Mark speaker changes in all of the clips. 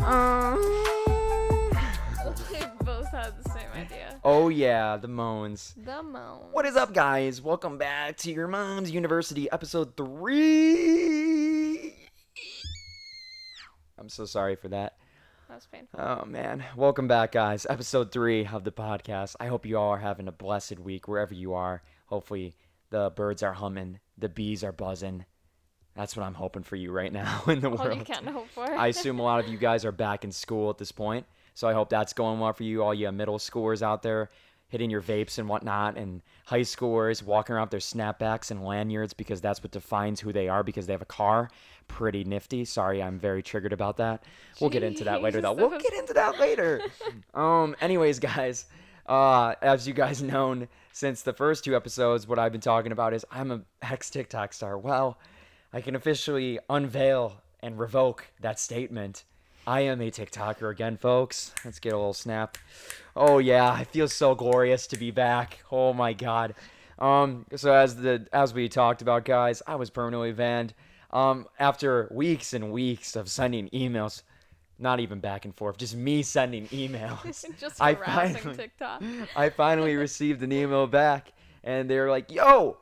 Speaker 1: We both had the same idea.
Speaker 2: Oh yeah, the moans.
Speaker 1: The moans.
Speaker 2: What is up, guys? Welcome back to Your Mom's University, episode 3. I'm so sorry for that.
Speaker 1: That was painful.
Speaker 2: Oh man, welcome back, guys. Episode 3 of the podcast. I hope you all are having a blessed week wherever you are. Hopefully, the birds are humming, the bees are buzzing. That's what I'm hoping for you right now in the
Speaker 1: All
Speaker 2: world.
Speaker 1: you can hope for.
Speaker 2: I assume a lot of you guys are back in school at this point, so I hope that's going well for you, all you middle schoolers out there hitting your vapes and whatnot, and high schoolers walking around with their snapbacks and lanyards because that's what defines who they are because they have a car. Pretty nifty. Sorry, I'm very triggered about that. We'll get into that later, though. We'll get into that later. Anyways, guys, as you guys known since the first 2 episodes, what I've been talking about is I'm a ex-TikTok star. Well, I can officially unveil and revoke that statement. I am a TikToker again, folks. Let's get a little snap. Oh yeah, it feels so glorious to be back. Oh my god. So as we talked about, guys, I was permanently banned. After weeks and weeks of sending emails, not even back and forth, just me sending emails.
Speaker 1: Just harassing TikTok.
Speaker 2: I finally received an email back, and they were like, "Yo,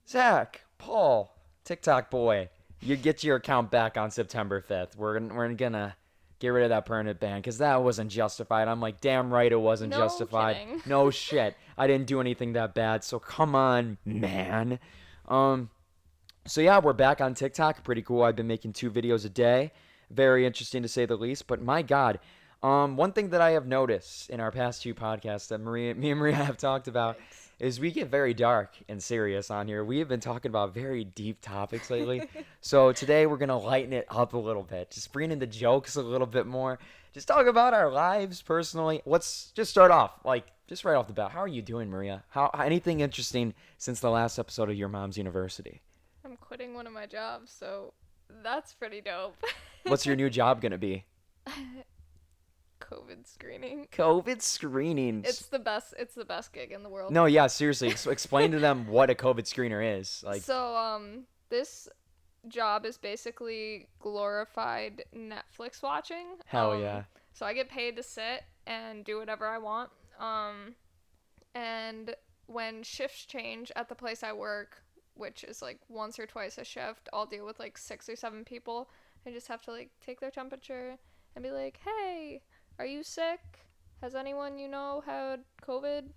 Speaker 2: Zach, Paul, TikTok boy, you get your account back on September 5th. We're gonna get rid of that permanent ban because that wasn't justified." I'm like, damn right it wasn't
Speaker 1: No
Speaker 2: justified.
Speaker 1: kidding.
Speaker 2: No shit. I didn't do anything that bad, so come on, man. So yeah, we're back on TikTok. Pretty cool. I've been making 2 videos a day. Very interesting to say the least. But my God, one thing that I have noticed in our past 2 podcasts that me and Maria have talked about is we get very dark and serious on here. We have been talking about very deep topics lately. So today we're going to lighten it up a little bit. Just bring in the jokes a little bit more. Just talk about our lives personally. Let's just start off, just right off the bat. How are you doing, Maria? Anything interesting since the last episode of Your Mom's University?
Speaker 1: I'm quitting one of my jobs, so that's pretty dope.
Speaker 2: What's your new job going to be?
Speaker 1: COVID screening.
Speaker 2: COVID screening.
Speaker 1: It's the best gig in the world.
Speaker 2: No, yeah, seriously. So explain to them what a COVID screener is.
Speaker 1: This job is basically glorified Netflix watching.
Speaker 2: Hell yeah.
Speaker 1: So I get paid to sit and do whatever I want. And when shifts change at the place I work, which is like once or twice a shift, I'll deal with like 6 or 7 people. I just have to like take their temperature and be like, "Hey, are you sick? Has anyone you know had COVID?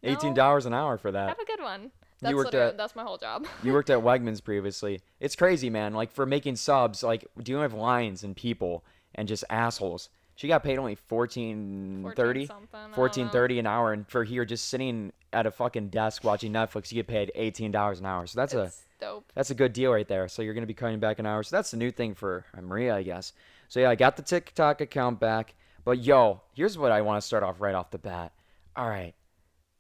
Speaker 1: No?
Speaker 2: $18 an hour for that.
Speaker 1: Have a good one." That's my whole job.
Speaker 2: You worked at Wegmans previously. It's crazy, man. Like, for making subs, like, dealing with lines and people and just assholes. She got paid only $14.30 an hour, and for here just sitting at a fucking desk watching Netflix, you get paid $18 an hour. So that's
Speaker 1: dope.
Speaker 2: That's a good deal right there. So you're gonna be cutting back an hour. So that's the new thing for Maria, I guess. So yeah, I got the TikTok account back. But yo, here's what I want to start off right off the bat. All right.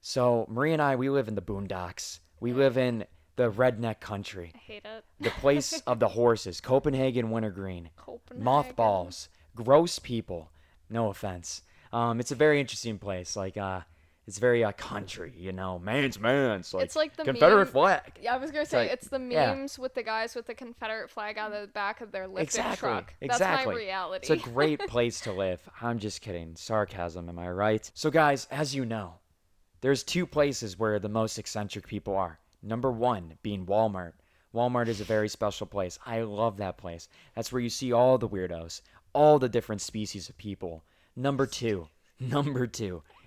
Speaker 2: So Maria and I, we live in the boondocks. We live in the redneck country.
Speaker 1: I hate it.
Speaker 2: The place of the horses. Copenhagen wintergreen.
Speaker 1: Copenhagen.
Speaker 2: Mothballs. Gross people. No offense. It's a very interesting place. It's very country, man's.
Speaker 1: It's like the
Speaker 2: Confederate
Speaker 1: meme.
Speaker 2: flag.
Speaker 1: Yeah, I was gonna say it's the memes with the guys with the Confederate flag on the back of their lifted truck. That's my reality.
Speaker 2: It's a great place to live. I'm just kidding. Sarcasm, am I right? So guys, as you know, there's 2 places where the most eccentric people are. Number 1 being Walmart. Walmart is a very special place. I love that place. That's where you see all the weirdos, all the different species of people. Number two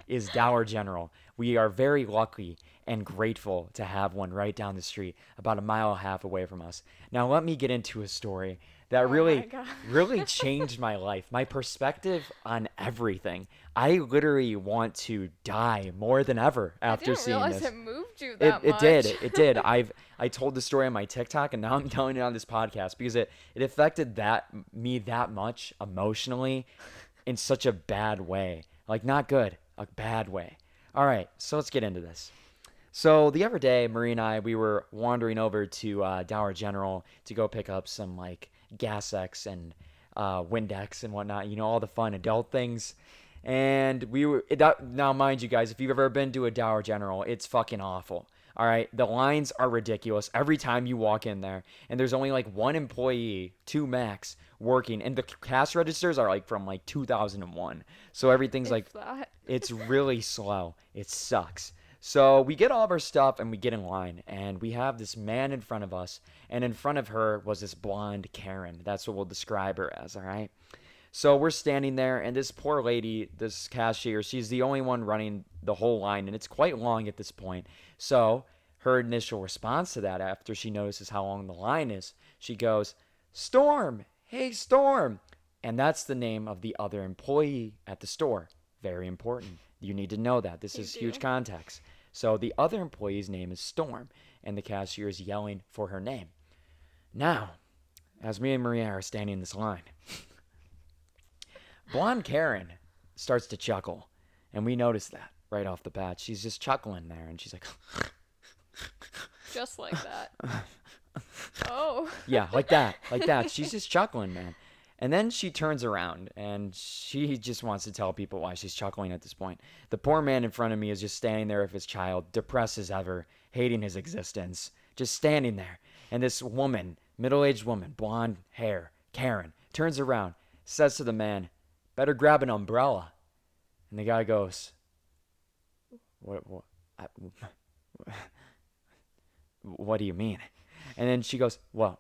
Speaker 2: is Dollar General. We are very lucky and grateful to have one right down the street, about 1.5 miles away from us. Now, let me get into a story that really changed my life, my perspective on everything. I literally want to die more than ever after seeing this.
Speaker 1: I didn't realize it moved you that much.
Speaker 2: It did. I told the story on my TikTok, and now I'm telling it on this podcast because it affected me that much emotionally in such a bad way. Like, not good, a bad way. All right, so let's get into this. So the other day, Marie and I, we were wandering over to Dollar General to go pick up some Gas-X and Windex and whatnot, all the fun adult things. And now, mind you guys, if you've ever been to a Dollar General, it's fucking awful. All right, the lines are ridiculous every time you walk in there, and there's only like one employee, two max, working, and the cash registers are like from like 2001. So everything's like,
Speaker 1: If that.
Speaker 2: it's really slow. It sucks. So we get all of our stuff and we get in line, and we have this man in front of us, and in front of her was this blonde Karen. That's what we'll describe her as, all right? So we're standing there, and this poor lady, this cashier, she's the only one running the whole line, and it's quite long at this point. So her initial response to that, after she notices how long the line is, she goes, Storm! Hey, Storm! And that's the name of the other employee at the store. Very important. You need to know that. This
Speaker 1: You
Speaker 2: is huge
Speaker 1: do.
Speaker 2: context. So the other employee's name is Storm, and the cashier is yelling for her name. Now, as me and Maria are standing in this line, blonde Karen starts to chuckle, and we notice that right off the bat. She's just chuckling there, and she's like,
Speaker 1: Just like that. Oh.
Speaker 2: yeah, like that, like that. She's just chuckling, man. And then she turns around and she just wants to tell people why she's chuckling at this point. The poor man in front of me is just standing there with his child, depressed as ever, hating his existence, just standing there. And this woman, middle-aged woman, blonde hair, Karen, turns around, says to the man, better grab an umbrella. And the guy goes, what, I, what do you mean? And then she goes, well,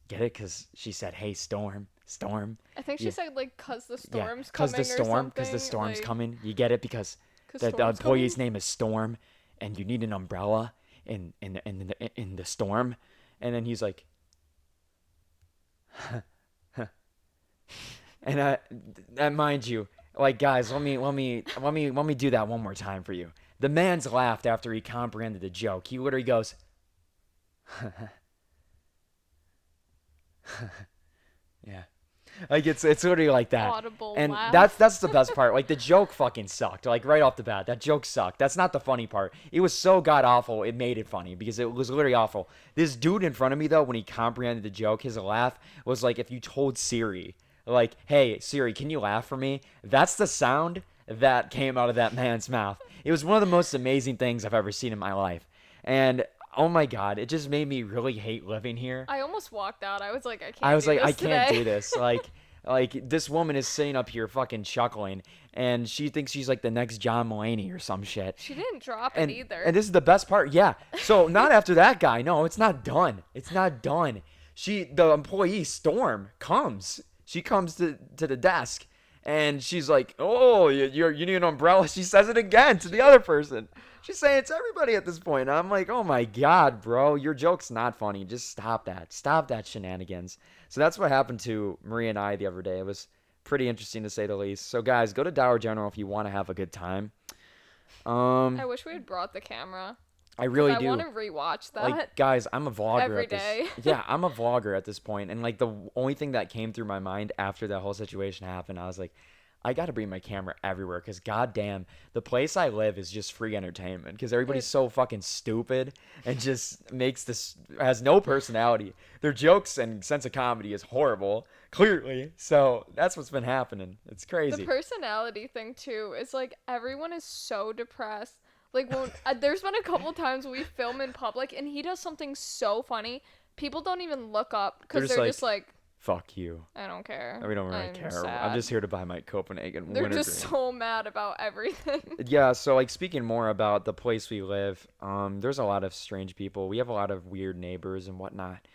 Speaker 2: get it? Because she said, hey, Storm, Storm.
Speaker 1: I think she
Speaker 2: Yeah.
Speaker 1: said like cause the
Speaker 2: Yeah,
Speaker 1: storm's
Speaker 2: because
Speaker 1: coming
Speaker 2: the
Speaker 1: or
Speaker 2: storm,
Speaker 1: something.
Speaker 2: because the storm's
Speaker 1: like,
Speaker 2: coming. You get it? Because
Speaker 1: 'cause
Speaker 2: the
Speaker 1: storm's
Speaker 2: employee's
Speaker 1: coming.
Speaker 2: name is Storm, and you need an umbrella in the storm. And then he's like, and mind you, like guys, let me do that one more time for you. The man's laughed after he comprehended the joke. He literally goes, yeah. Like it's literally like that.
Speaker 1: Audible
Speaker 2: And
Speaker 1: laugh.
Speaker 2: that's the best part. Like the joke fucking sucked. Like right off the bat, that joke sucked. That's not the funny part. It was so god awful, it made it funny because it was literally awful. This dude in front of me though, when he comprehended the joke, his laugh was like if you told Siri, like, "Hey Siri, can you laugh for me?" That's the sound that came out of that man's mouth. It was one of the most amazing things I've ever seen in my life. And oh my god, it just made me really hate living here.
Speaker 1: I almost walked out. I was like, I can't
Speaker 2: I was
Speaker 1: do
Speaker 2: like,
Speaker 1: this
Speaker 2: I can't
Speaker 1: today.
Speaker 2: do this. Like this woman is sitting up here fucking chuckling, and she thinks she's like the next John Mulaney or some shit.
Speaker 1: She didn't drop it
Speaker 2: And
Speaker 1: either.
Speaker 2: and this is the best part. Yeah. So not after that guy. No, it's not done. It's not done. The employee Storm comes. She comes to the desk, and she's like, "Oh, you need an umbrella." She says it again to the other person. She's saying it to everybody at this point. I'm like, oh my god, bro, your joke's not funny. Just stop that. Stop that shenanigans. So that's what happened to Maria and I the other day. It was pretty interesting to say the least. So guys, go to Dollar General if you want to have a good time.
Speaker 1: I wish we had brought the camera.
Speaker 2: I really
Speaker 1: I
Speaker 2: do.
Speaker 1: want to rewatch that.
Speaker 2: Like, guys, I'm a vlogger
Speaker 1: Every
Speaker 2: at this.
Speaker 1: day.
Speaker 2: Yeah, I'm a vlogger at this point, and like the only thing that came through my mind after that whole situation happened, I was like, I got to bring my camera everywhere because goddamn, the place I live is just free entertainment because everybody's so fucking stupid and just has no personality. Their jokes and sense of comedy is horrible, clearly. So that's what's been happening. It's
Speaker 1: The
Speaker 2: crazy.
Speaker 1: personality thing too is like everyone is so depressed. Like when there's been a couple times we film in public and he does something so funny, people don't even look up because
Speaker 2: They're
Speaker 1: they're
Speaker 2: just
Speaker 1: just like,
Speaker 2: Fuck you.
Speaker 1: I don't care.
Speaker 2: We don't really
Speaker 1: I'm
Speaker 2: care.
Speaker 1: sad.
Speaker 2: I'm just here to buy my Copenhagen
Speaker 1: They're
Speaker 2: wintergreen.
Speaker 1: just so mad about everything.
Speaker 2: Yeah, so like speaking more about the place we live, there's a lot of strange people. We have a lot of weird neighbors and whatnot.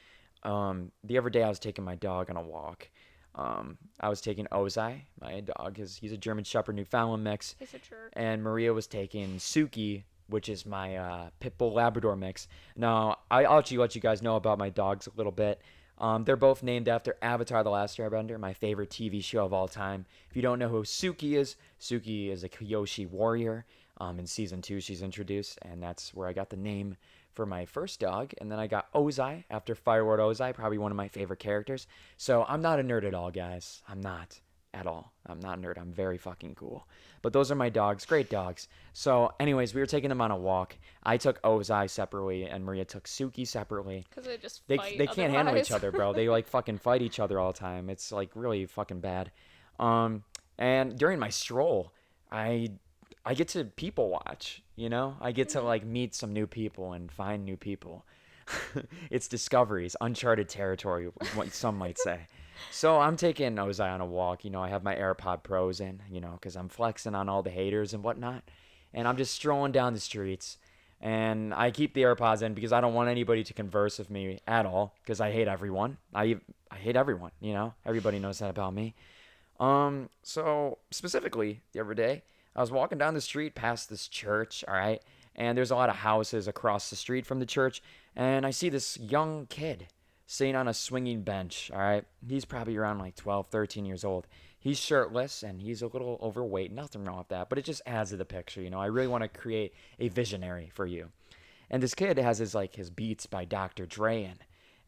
Speaker 2: The other day I was taking my dog on a walk. I was taking Ozai, my dog, he's a German Shepherd Newfoundland mix,
Speaker 1: He's a jerk.
Speaker 2: and Maria was taking Suki, which is my Pit Bull Labrador mix. Now, I'll actually let you guys know about my dogs a little bit. They're both named after Avatar: The Last Airbender, my favorite TV show of all time. If you don't know who Suki is a Kyoshi warrior. In season 2, she's introduced, and that's where I got the name for my first dog. And then I got Ozai after Firelord Ozai, probably one of my favorite characters. So I'm not a nerd at all, guys. I'm not at all. I'm not a nerd. I'm very fucking cool. But those are my dogs. Great dogs. So anyways, we were taking them on a walk. I took Ozai separately, and Maria took Suki separately.
Speaker 1: Because they just
Speaker 2: They
Speaker 1: fight
Speaker 2: can't handle each
Speaker 1: otherwise.
Speaker 2: other, bro. They like fucking fight each other all the time. It's like really fucking bad. And during my stroll, I I get to people watch, you know? I get to like meet some new people and find new people. It's discoveries, uncharted territory, what some might say. So I'm taking Ozai on a walk. I have my AirPod Pros in, because I'm flexing on all the haters and whatnot. And I'm just strolling down the streets. And I keep the AirPods in because I don't want anybody to converse with me at all because I hate everyone. I hate everyone, Everybody knows that about me. So specifically the other day, I was walking down the street past this church, all right, and there's a lot of houses across the street from the church, and I see this young kid sitting on a swinging bench, all right. He's probably around like 12, 13 years old. He's shirtless and he's a little overweight. Nothing wrong with that, but it just adds to the picture, I really want to create a visionary for you. And this kid has his Beats by Dr. Dre in,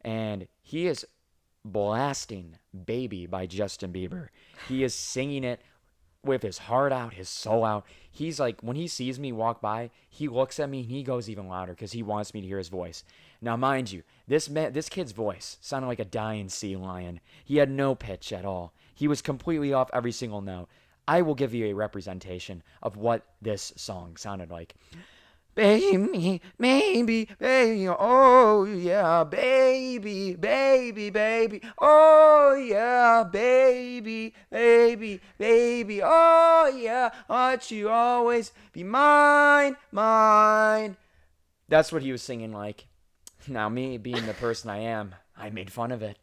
Speaker 2: and he is blasting Baby by Justin Bieber. He is singing it with his heart out, his soul out. He's like, when he sees me walk by, he looks at me and he goes even louder because he wants me to hear his voice. Now, mind you, this kid's voice sounded like a dying sea lion. He had no pitch at all. He was completely off every single note. I will give you a representation of what this song sounded like. Baby, maybe, baby, oh yeah, baby, baby, baby, oh yeah, baby, baby, baby, oh yeah, ought you always be mine, mine. That's what he was singing like. Now, me being the person I am, I made fun of it.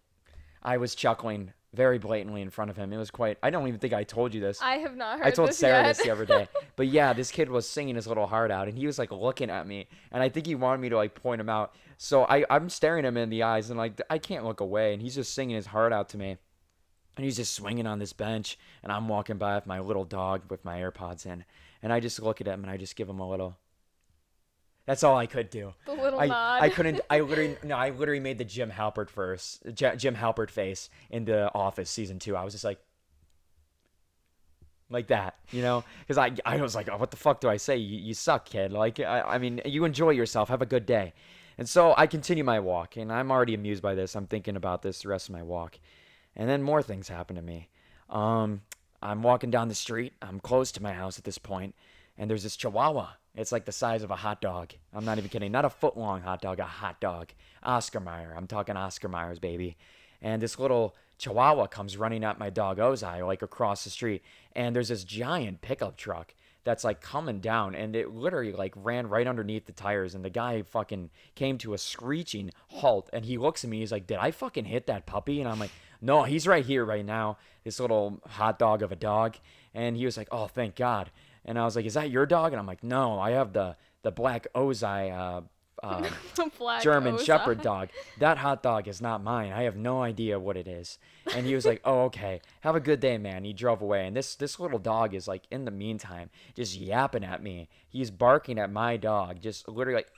Speaker 2: I was chuckling very blatantly in front of him. It was quite. I don't even think I told you this.
Speaker 1: I have not heard
Speaker 2: I told
Speaker 1: this
Speaker 2: Sarah
Speaker 1: yet.
Speaker 2: this the other day. But yeah, this kid was singing his little heart out, and he was like looking at me, and I think he wanted me to like point him out. So I'm staring him in the eyes, and like I can't look away, and he's just singing his heart out to me, and he's just swinging on this bench, and I'm walking by with my little dog with my AirPods in, and I just look at him and I just give him a little. That's all I could do.
Speaker 1: The little
Speaker 2: I
Speaker 1: nod.
Speaker 2: couldn't. I literally made the Jim Halpert face in The Office season 2. I was just like that, because I was like, oh, what the fuck do I say? You suck, kid. Like, I mean, you enjoy yourself. Have a good day. And so I continue my walk, and I'm already amused by this. I'm thinking about this the rest of my walk, and then more things happen to me. I'm walking down the street. I'm close to my house at this point, and there's this Chihuahua. It's like the size of a hot dog. I'm not even kidding. Not a foot-long hot dog, a hot dog. Oscar Mayer. I'm talking Oscar Mayer's, baby. And this little Chihuahua comes running at my dog Ozai, like across the street. And there's this giant pickup truck that's like coming down. And it literally like ran right underneath the tires. And the guy fucking came to a screeching halt. And he looks at me. He's like, did I fucking hit that puppy? And I'm like, no, he's right here right now. This little hot dog of a dog. And he was like, oh, thank God. And I was like, is that your dog? And I'm like, no, I have the black Ozai
Speaker 1: Black
Speaker 2: German
Speaker 1: Oza.
Speaker 2: Shepherd dog. That hot dog is not mine. I have no idea what it is. And he was like, oh, okay. Have a good day, man. He drove away. And this little dog is like, in the meantime, just yapping at me. He's barking at my dog, just literally like,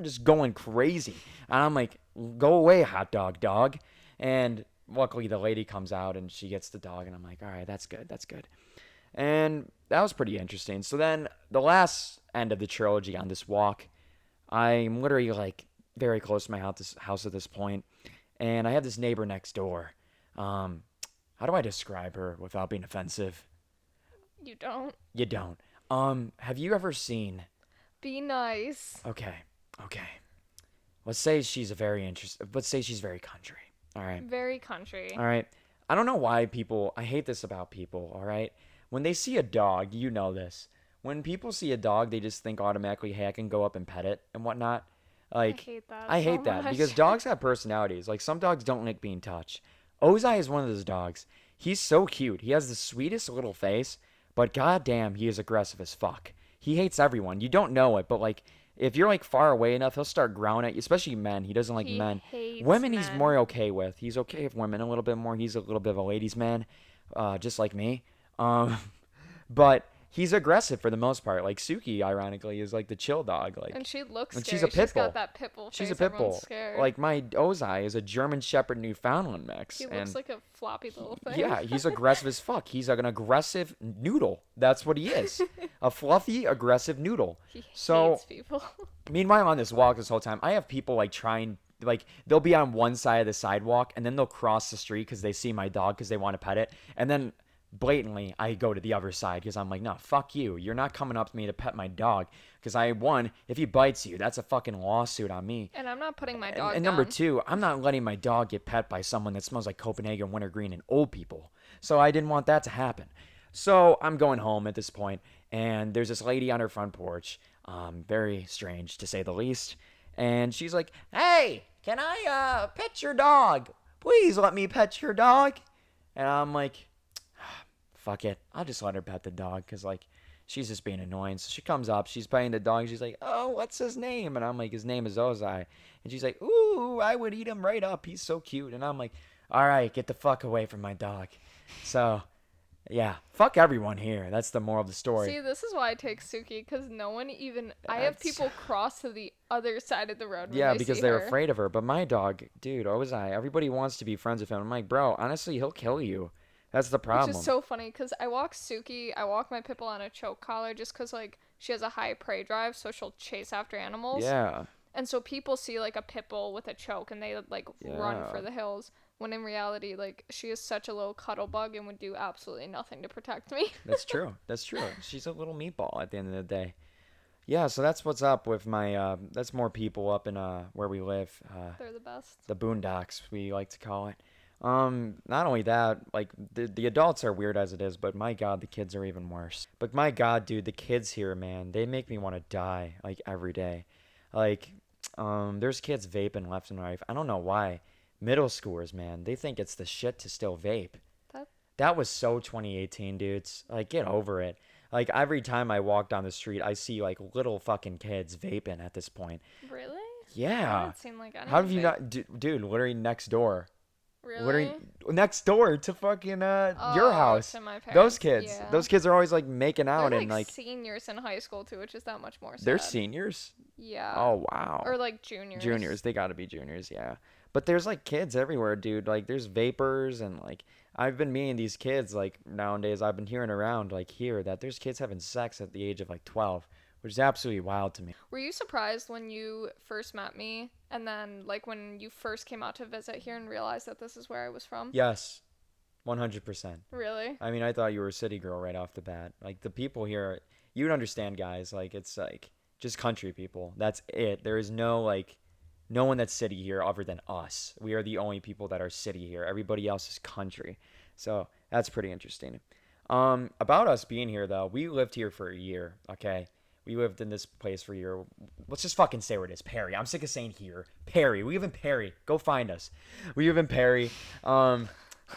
Speaker 2: just going crazy. And I'm like, go away, hot dog. And luckily the lady comes out and she gets the dog. And I'm like, all right, that's good. That's good. And that was pretty interesting. So then the last end of the trilogy on this walk, I'm literally like very close to my house at this point, and I have this neighbor next door. How do I describe her without being offensive?
Speaker 1: You don't.
Speaker 2: You don't. Have you ever seen?
Speaker 1: Be nice.
Speaker 2: Okay. Let's say she's Let's say she's very country. All right.
Speaker 1: Very country.
Speaker 2: All right. I don't know why I hate this about people. All right. When they see a dog, you know this. When people see a dog, they just think automatically, hey, I can go up and pet it and whatnot. Like,
Speaker 1: I hate
Speaker 2: hate
Speaker 1: so
Speaker 2: that
Speaker 1: much.
Speaker 2: because dogs have personalities. Like, some dogs don't like being touched. Ozai is one of those dogs. He's so cute. He has the sweetest little face, but goddamn, he is aggressive as fuck. He hates everyone. You don't know it, but like, if you're like far away enough, he'll start growling at you, especially men. He doesn't like
Speaker 1: He
Speaker 2: men.
Speaker 1: hates
Speaker 2: Women, he's
Speaker 1: men.
Speaker 2: more okay with. He's okay with women a little bit more. He's a little bit of a ladies' man, just like me. But he's aggressive for the most part. Like Suki, ironically, is like the chill dog. Like,
Speaker 1: And she looks
Speaker 2: and
Speaker 1: scary.
Speaker 2: she's a pit bull.
Speaker 1: Got that pit bull face.
Speaker 2: She's a pit
Speaker 1: Everyone's
Speaker 2: bull.
Speaker 1: Scared.
Speaker 2: Like my Ozai is a German Shepherd Newfoundland mix.
Speaker 1: he
Speaker 2: and
Speaker 1: looks like a floppy little thing.
Speaker 2: yeah, he's aggressive as fuck. He's like an aggressive noodle. That's what he is. A fluffy, aggressive noodle.
Speaker 1: He
Speaker 2: So
Speaker 1: hates people.
Speaker 2: meanwhile, on this walk this whole time, I have people like trying, like they'll be on one side of the sidewalk and then they'll cross the street because they see my dog because they want to pet it, and then blatantly I go to the other side because I'm like, no, fuck you. You're not coming up to me to pet my dog because one, if he bites you, that's a fucking lawsuit on me.
Speaker 1: And I'm not putting my
Speaker 2: And
Speaker 1: dog
Speaker 2: number
Speaker 1: down.
Speaker 2: two, I'm not letting my dog get pet by someone that smells like Copenhagen wintergreen and old people. So I didn't want that to happen. So I'm going home at this point, and there's this lady on her front porch, very strange to say the least. And she's like, "Hey, can I pet your dog? Please let me pet your dog." And I'm like, fuck it. I'll just let her pet the dog because, like, she's just being annoying. So she comes up, she's petting the dog. She's like, "Oh, what's his name?" And I'm like, "His name is Ozai." And she's like, "Ooh, I would eat him right up. He's so cute." And I'm like, "All right, get the fuck away from my dog." So, yeah, fuck everyone here. That's the moral of the story.
Speaker 1: See, this is why I take Suki, because no one even. I have
Speaker 2: That's,
Speaker 1: people cross to the other side of the road when
Speaker 2: yeah,
Speaker 1: they
Speaker 2: because
Speaker 1: see
Speaker 2: they're
Speaker 1: her.
Speaker 2: afraid of her. But my dog, dude, Ozai, everybody wants to be friends with him. I'm like, bro, honestly, he'll kill you. That's the
Speaker 1: Which is
Speaker 2: problem.
Speaker 1: so funny, because I walk Suki, I walk my Pitbull on a choke collar just because, like, she has a high prey drive, so she'll chase after animals.
Speaker 2: Yeah,
Speaker 1: And so people see, like, a Pitbull with a choke and they, like, run
Speaker 2: yeah.
Speaker 1: for the hills. When in reality, like, she is such a little cuddle bug and would do absolutely nothing to protect me.
Speaker 2: That's true. That's true. She's a little meatball at the end of the day. Yeah, so that's what's up with my that's more people up in where we live,
Speaker 1: They're the best.
Speaker 2: the boondocks we like to call it. Not only that, like the adults are weird as it is, but my god, the kids are even worse. But my god, dude, the kids here, man, they make me want to die like every day. Like there's kids vaping left and right. I don't know why. Middle schoolers, man, they think it's the shit to still vape.
Speaker 1: That
Speaker 2: That was so 2018, dudes. Like, get over it. Like, every time I walk down the street, I see, like, little fucking kids vaping at this point.
Speaker 1: really? That
Speaker 2: Yeah.
Speaker 1: didn't seem like
Speaker 2: How
Speaker 1: anyone
Speaker 2: have you
Speaker 1: vape.
Speaker 2: not, dude, literally next door. Literally
Speaker 1: Really?
Speaker 2: next door to fucking, your
Speaker 1: Oh,
Speaker 2: house.
Speaker 1: to my
Speaker 2: Those
Speaker 1: parents.
Speaker 2: kids.
Speaker 1: Yeah.
Speaker 2: Those kids are always, like, making
Speaker 1: They're
Speaker 2: out
Speaker 1: like
Speaker 2: and, like,
Speaker 1: seniors in high school too, which is that much more
Speaker 2: they're
Speaker 1: sad.
Speaker 2: seniors.
Speaker 1: Yeah.
Speaker 2: Oh, wow.
Speaker 1: Or like juniors.
Speaker 2: Juniors. They gotta be juniors, yeah. But there's, like, kids everywhere, dude. Like, there's vapors and, like, I've been meeting these kids, like, nowadays. I've been hearing around, like, here that there's kids having sex at the age of, like, 12, which is absolutely wild to me.
Speaker 1: Were you surprised when you first met me and then like when you first came out to visit here and realized that this is where I was from?
Speaker 2: Yes, 100%.
Speaker 1: Really?
Speaker 2: I mean, I thought you were a city girl right off the bat. Like, the people here, you'd understand, guys. Like, it's, like, just country people. That's it. There is no, like, no one that's city here other than us. We are the only people that are city here. Everybody else is country. So that's pretty interesting. About us being here though, we lived here for a year. Okay, we lived in this place for a year. Let's just fucking say where it is, Perry. I'm sick of saying here, Perry. We live in Perry. Go find us. We live in Perry.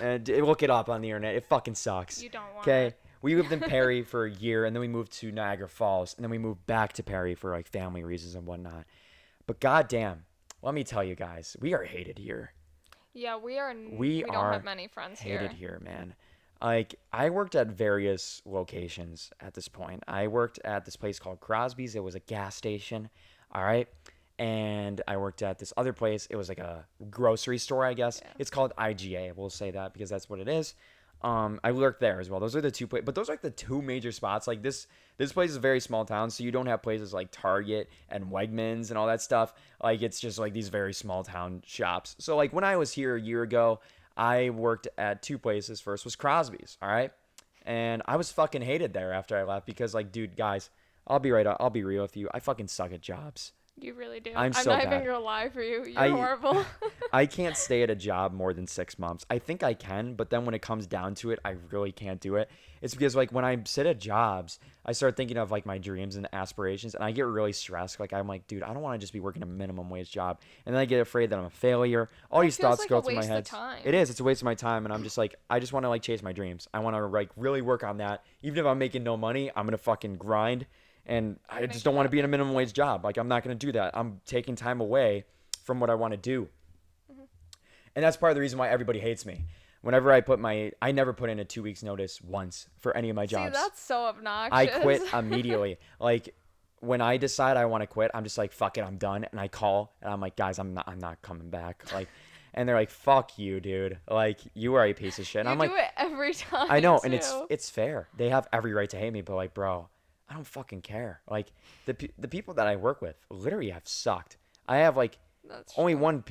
Speaker 2: And look it up on the internet. It fucking sucks.
Speaker 1: You don't want
Speaker 2: Okay.
Speaker 1: it.
Speaker 2: We lived in Perry for a year, and then we moved to Niagara Falls, and then we moved back to Perry for like family reasons and whatnot. But goddamn, let me tell you guys, we are hated here.
Speaker 1: Yeah,
Speaker 2: We
Speaker 1: we don't
Speaker 2: are
Speaker 1: have many friends
Speaker 2: hated
Speaker 1: here.
Speaker 2: here, man. Like, I worked at various locations at this point. I worked at this place called Crosby's. It was a gas station. All right. And I worked at this other place. It was like a grocery store, I guess.
Speaker 1: Yeah.
Speaker 2: It's called IGA. We'll say that because that's what it is. I worked there as well. Those are the two places, but those are like the two major spots. Like this place is a very small town, so you don't have places like Target and Wegmans and all that stuff. Like, it's just like these very small town shops. So like when I was here a year ago, I worked at two places. First was Crosby's, all right? And I was fucking hated there after I left because, like, dude, guys, I'll be real with you. I fucking suck at jobs.
Speaker 1: You really do.
Speaker 2: I'm
Speaker 1: I'm
Speaker 2: so
Speaker 1: not even
Speaker 2: bad.
Speaker 1: gonna lie for you. You're
Speaker 2: I
Speaker 1: horrible.
Speaker 2: I can't stay at a job more than 6 months. I think I can, but then when it comes down to it, I really can't do it. It's because, like, when I sit at jobs, I start thinking of like my dreams and aspirations, and I get really stressed. Like, I'm like, dude, I don't want to just be working a minimum wage job, and then I get afraid that I'm a failure. All
Speaker 1: It
Speaker 2: these
Speaker 1: feels
Speaker 2: thoughts
Speaker 1: like
Speaker 2: go
Speaker 1: a
Speaker 2: through my
Speaker 1: waste of
Speaker 2: head.
Speaker 1: time.
Speaker 2: It is. It's a waste of my time, and I'm just like, I just want to like chase my dreams. I want to like really work on that. Even if I'm making no money, I'm gonna fucking grind. And I
Speaker 1: Make
Speaker 2: just
Speaker 1: it
Speaker 2: don't want to be in a
Speaker 1: happen.
Speaker 2: minimum wage job. Like, I'm not going to do that. I'm taking time away from what I want to do.
Speaker 1: Mhm.
Speaker 2: And that's part of the reason why everybody hates me. Whenever I never put in a 2 weeks notice once for any of my
Speaker 1: See,
Speaker 2: jobs.
Speaker 1: that's so
Speaker 2: I
Speaker 1: obnoxious.
Speaker 2: quit immediately. Like, when I decide I want to quit, I'm just like, fuck it, I'm done. And I call and I'm like, guys, I'm not coming back. Like, and they're like, fuck you, dude. Like, you are a piece of shit. And
Speaker 1: You
Speaker 2: I'm like,
Speaker 1: do it every time.
Speaker 2: I know, and
Speaker 1: too.
Speaker 2: it's fair. They have every right to hate me, but like, bro, I don't fucking care. Like, the people that I work with literally have sucked. I have like
Speaker 1: That's
Speaker 2: only
Speaker 1: true.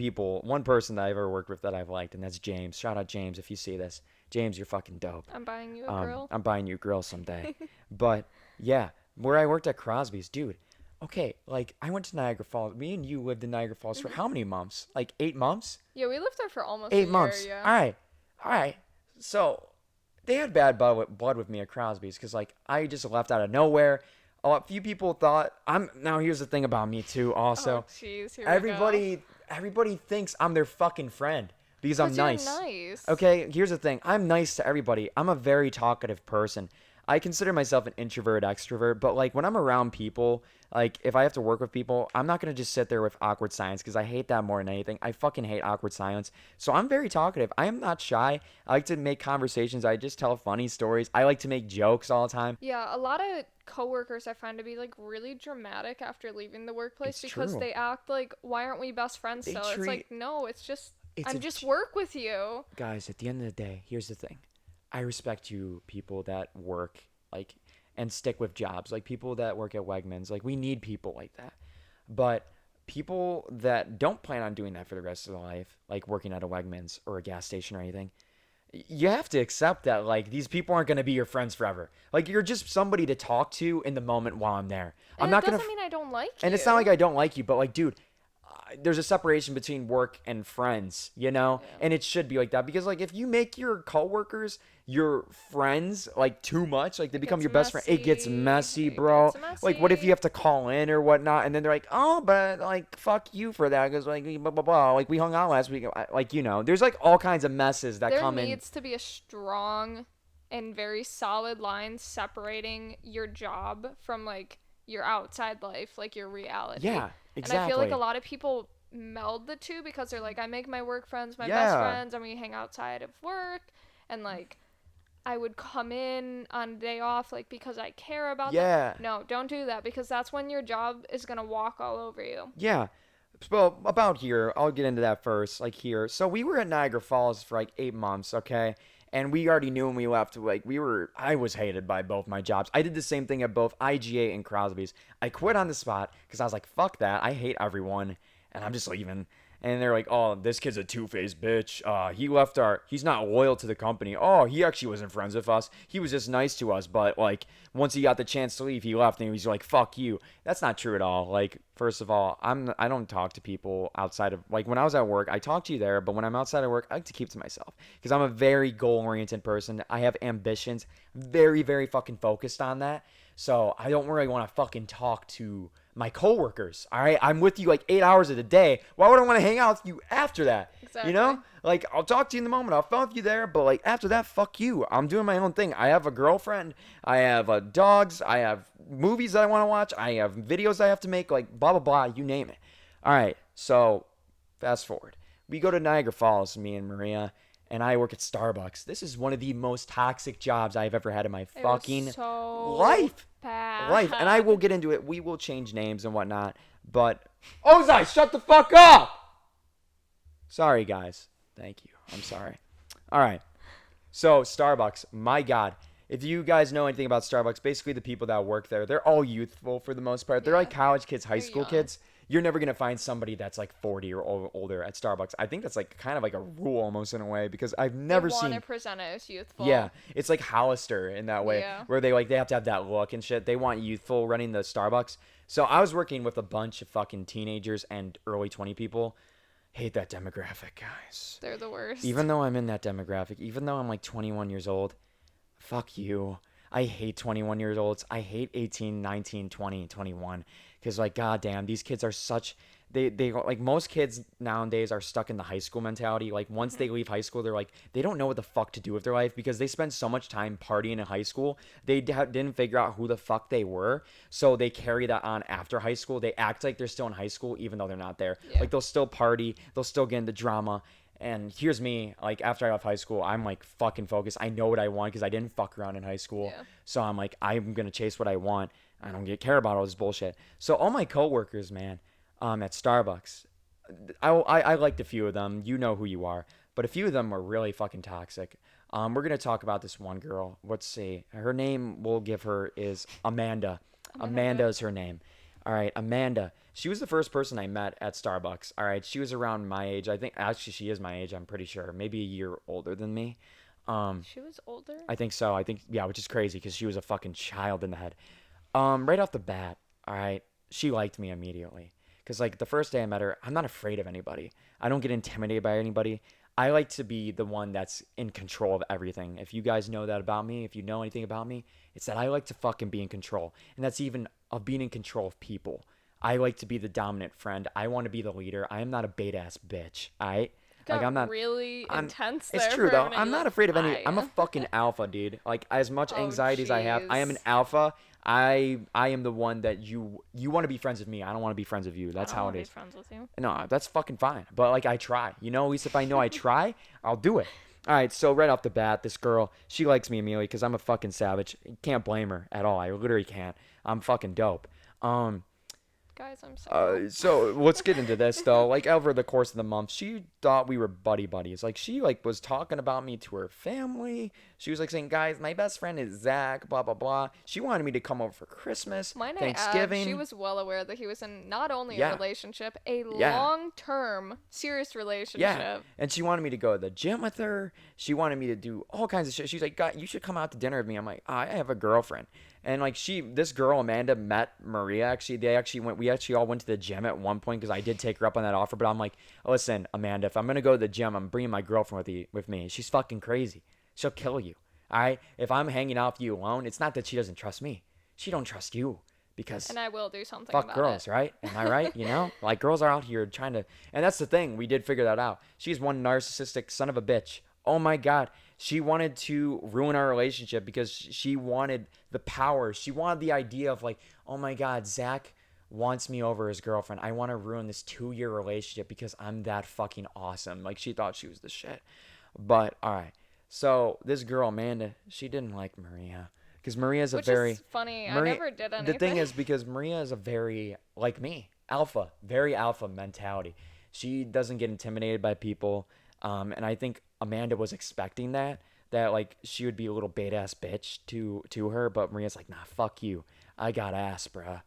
Speaker 2: one person that I've ever worked with that I've liked, and that's James. Shout out James if you see this. James, you're fucking dope.
Speaker 1: I'm buying you a grill.
Speaker 2: I'm buying you a grill someday. But yeah, where I worked at Crosby's, dude. Okay, like I went to Niagara Falls. Me and you lived in Niagara Falls for
Speaker 1: Hmm.
Speaker 2: how many months? Like 8 months?
Speaker 1: Yeah, we lived there for almost a
Speaker 2: 8 months.
Speaker 1: year. Yeah.
Speaker 2: All right. So they had bad blood with me at Crosby's because like I just left out of nowhere. A few people thought I'm now. Here's the thing about me too.
Speaker 1: Oh,
Speaker 2: Also,
Speaker 1: jeez, here we go.
Speaker 2: everybody thinks I'm their fucking friend because I'm
Speaker 1: Cause you're
Speaker 2: nice.
Speaker 1: nice.
Speaker 2: Okay, here's the thing. I'm nice to everybody. I'm a very talkative person. I consider myself an introvert extrovert, but like when I'm around people, like if I have to work with people, I'm not gonna just sit there with awkward silence because I hate that more than anything. I fucking hate awkward silence. So I'm very talkative. I am not shy. I like to make conversations. I just tell funny stories. I like to make jokes all the time.
Speaker 1: Yeah, a lot of coworkers I find to be like really dramatic after leaving the workplace
Speaker 2: It's
Speaker 1: because
Speaker 2: true.
Speaker 1: they act like, why aren't we best friends
Speaker 2: They
Speaker 1: still? It's
Speaker 2: treat
Speaker 1: like, no, it's just
Speaker 2: it's
Speaker 1: I'm
Speaker 2: a
Speaker 1: just work with you.
Speaker 2: guys, at the end of the day, here's the thing. I respect you people that work like and stick with jobs. Like people that work at Wegmans. Like we need people like that. But people that don't plan on doing that for the rest of their life, like working at a Wegmans or a gas station or anything, you have to accept that like these people aren't going to be your friends forever. Like you're just somebody to talk to in the moment while I'm there. I'm
Speaker 1: And it
Speaker 2: not going to
Speaker 1: doesn't mean I don't like
Speaker 2: and it's not like
Speaker 1: you.
Speaker 2: I don't like you, but like dude, there's a separation between work and friends, you know?
Speaker 1: Yeah.
Speaker 2: And it should be like that because like if you make your coworkers your friends like too much, like they
Speaker 1: It
Speaker 2: become
Speaker 1: gets
Speaker 2: your best friend, it gets
Speaker 1: messy.
Speaker 2: messy,
Speaker 1: It
Speaker 2: bro.
Speaker 1: gets
Speaker 2: Like what if you
Speaker 1: messy.
Speaker 2: have to call in or whatnot and then they're like, "Oh, but like fuck you for that cuz like blah blah blah. Like we hung out last week." Like there's like all kinds of messes that
Speaker 1: There
Speaker 2: come in.
Speaker 1: needs to be a strong and very solid line separating your job from like your outside life, like your reality.
Speaker 2: Yeah,
Speaker 1: And I feel like a
Speaker 2: exactly.
Speaker 1: lot of people meld the two because they're like, I make my work friends my best
Speaker 2: Yeah.
Speaker 1: friends and we hang outside of work, and like I would come in on a day off like because I care about them.
Speaker 2: Yeah.
Speaker 1: No, don't do that because that's when your job is gonna walk all over you.
Speaker 2: Yeah. Well, about here, I'll get into that first. Like here, so we were at Niagara Falls for like 8 months, okay, and we already knew when we left. Like I was hated by both my jobs. I did the same thing at both IGA and Crosby's. I quit on the spot because I was like, fuck that. I hate everyone, and I'm just leaving. And they're like, oh, this kid's a two-faced bitch. He's not loyal to the company. Oh, he actually wasn't friends with us. He was just nice to us, but like once he got the chance to leave, he left and he was like, fuck you. That's not true at all. Like, first of all, I don't talk to people outside of like when I was at work, I talk to you there, but when I'm outside of work, I like to keep to myself because I'm a very goal-oriented person. I have ambitions, very, very fucking focused on that. So I don't really want to fucking talk to my coworkers. All right, I'm with you like 8 hours of the day. Why would I want to hang out with you after that? You
Speaker 1: Exactly.
Speaker 2: know, like I'll talk to you in the moment. I'll phone with you there, but like after that, fuck you. I'm doing my own thing. I have a girlfriend. I have dogs. I have movies that I want to watch. I have videos I have to make. Like blah blah blah. You name it. All right. So fast forward. We go to Niagara Falls, me and Maria, and I work at Starbucks. This is one of the most toxic jobs I've ever had in my
Speaker 1: It was
Speaker 2: fucking
Speaker 1: so
Speaker 2: life. Life. And I will
Speaker 1: bad.
Speaker 2: get into it. We will change names and whatnot. But Ozai, shut the fuck up! Sorry, guys. Thank you. I'm sorry. All right. So Starbucks, my God. If you guys know anything about Starbucks, basically the people that work there, they're all youthful for the most part. They're
Speaker 1: Yeah,
Speaker 2: like college kids, high
Speaker 1: they're
Speaker 2: school
Speaker 1: young.
Speaker 2: kids. You're never gonna find somebody that's like 40 or older at Starbucks. I think that's like kind of like a rule almost in a way because I've
Speaker 1: They
Speaker 2: never
Speaker 1: want to
Speaker 2: seen.
Speaker 1: present it as
Speaker 2: Yeah,
Speaker 1: youthful.
Speaker 2: it's like Hollister in that way,
Speaker 1: Yeah.
Speaker 2: where they have to have that look and shit. They want youthful running the Starbucks. So I was working with a bunch of fucking teenagers and early 20 people. Hate that demographic, guys.
Speaker 1: They're the worst.
Speaker 2: Even though I'm in that demographic, even though I'm like 21 years old, fuck you. I hate 21 years olds. I hate 18, 19, 20, 21. Because, like, goddamn, these kids are such. Like, most kids nowadays are stuck in the high school mentality. Like, once
Speaker 1: Hmm.
Speaker 2: they leave high school, they're like, they don't know what the fuck to do with their life because they spend so much time partying in high school. They didn't figure out who the fuck they were. So they carry that on after high school. They act like they're still in high school, even though they're not there.
Speaker 1: Yeah.
Speaker 2: Like, they'll still party, they'll still get into drama. And here's me, like after I left high school, I'm like fucking focused. I know what I want because I didn't fuck around in high school.
Speaker 1: Yeah.
Speaker 2: So I'm like, I'm gonna chase what I want. I don't get care about all this bullshit. So all my coworkers, man, at Starbucks, I liked a few of them. You know who you are, but a few of them were really fucking toxic. We're gonna talk about this one girl. Let's see, her name we'll give her is Amanda. Amanda
Speaker 1: Amanda.
Speaker 2: is her name. All right, Amanda. She was the first person I met at Starbucks. All right, she was around my age. I think actually she is my age. I'm pretty sure, maybe a year older than me.
Speaker 1: She was older?
Speaker 2: I think so. I think yeah, which is crazy because she was a fucking child in the head. Right off the bat, all right, she liked me immediately. Cause like the first day I met her, I'm not afraid of anybody. I don't get intimidated by anybody. I like to be the one that's in control of everything. If you guys know that about me, if you know anything about me, it's that I like to fucking be in control. And that's even of being in control of people. I like to be the dominant friend. I want to be the leader. I am not a beta ass bitch. Alright? Like I'm
Speaker 1: Got
Speaker 2: not
Speaker 1: really
Speaker 2: I'm
Speaker 1: intense
Speaker 2: it's
Speaker 1: there
Speaker 2: true
Speaker 1: for a
Speaker 2: though.
Speaker 1: minute.
Speaker 2: I'm
Speaker 1: You're
Speaker 2: not
Speaker 1: like,
Speaker 2: afraid of any. I'm a
Speaker 1: I.
Speaker 2: fucking alpha, dude. Like as much
Speaker 1: Oh,
Speaker 2: anxiety as I have, I am an
Speaker 1: jeez.
Speaker 2: alpha. I am the one that you want to be friends with me. I don't want to be friends with you.
Speaker 1: I
Speaker 2: That's
Speaker 1: don't
Speaker 2: how
Speaker 1: want
Speaker 2: it
Speaker 1: to be
Speaker 2: is.
Speaker 1: friends with you.
Speaker 2: No, that's fucking fine. But like I try. You know, at least if I know I try, I'll do it. All right, so right off the bat, this girl, she likes me immediately because I'm a fucking savage. Can't blame her at all. I literally can't. I'm fucking dope. Um,
Speaker 1: Guys, I'm so.
Speaker 2: so let's get into this though. Like over the course of the month, she thought we were buddy buddies. Like she like was talking about me to her family. She was like saying, "Guys, my best friend is Zach." Blah blah blah. She wanted me to come over for Christmas,
Speaker 1: Might I add, she
Speaker 2: Thanksgiving.
Speaker 1: was well aware that he was in not only a
Speaker 2: Yeah,
Speaker 1: relationship, a
Speaker 2: yeah.
Speaker 1: long-term, serious
Speaker 2: Yeah.
Speaker 1: relationship.
Speaker 2: And she wanted me to go to the gym with her. She wanted me to do all kinds of shit. She's like, God, you should come out to dinner with me. I'm like, I have a girlfriend. And like this girl, Amanda, met Maria. Actually, we actually all went to the gym at one point because I did take her up on that offer. But I'm like, listen, Amanda, if I'm going to go to the gym, I'm bringing my girlfriend with me. She's fucking crazy. She'll kill you. All right. If I'm hanging out with you alone, it's not that she doesn't trust me. She don't trust you because
Speaker 1: And I will do something
Speaker 2: fuck
Speaker 1: about
Speaker 2: girls,
Speaker 1: it.
Speaker 2: right? Am I right? You know, like girls are out here trying to, and that's the thing. We did figure that out. She's one narcissistic son of a bitch. Oh my god, she wanted to ruin our relationship because she wanted the power. She wanted the idea of like, oh my god, Zach wants me over his girlfriend. I want to ruin this 2 year relationship because I'm that fucking awesome. Like she thought she was the shit. But all right, so this girl Amanda, she didn't like Maria because Maria's a
Speaker 1: Which
Speaker 2: very
Speaker 1: is funny. I
Speaker 2: Maria,
Speaker 1: never did
Speaker 2: the thing
Speaker 1: anything.
Speaker 2: is because Maria is a very like me, alpha, very alpha mentality. She doesn't get intimidated by people, and I think Amanda was expecting that like she would be a little bait ass bitch to her, but Maria's like, nah, fuck you. I got ass, bruh.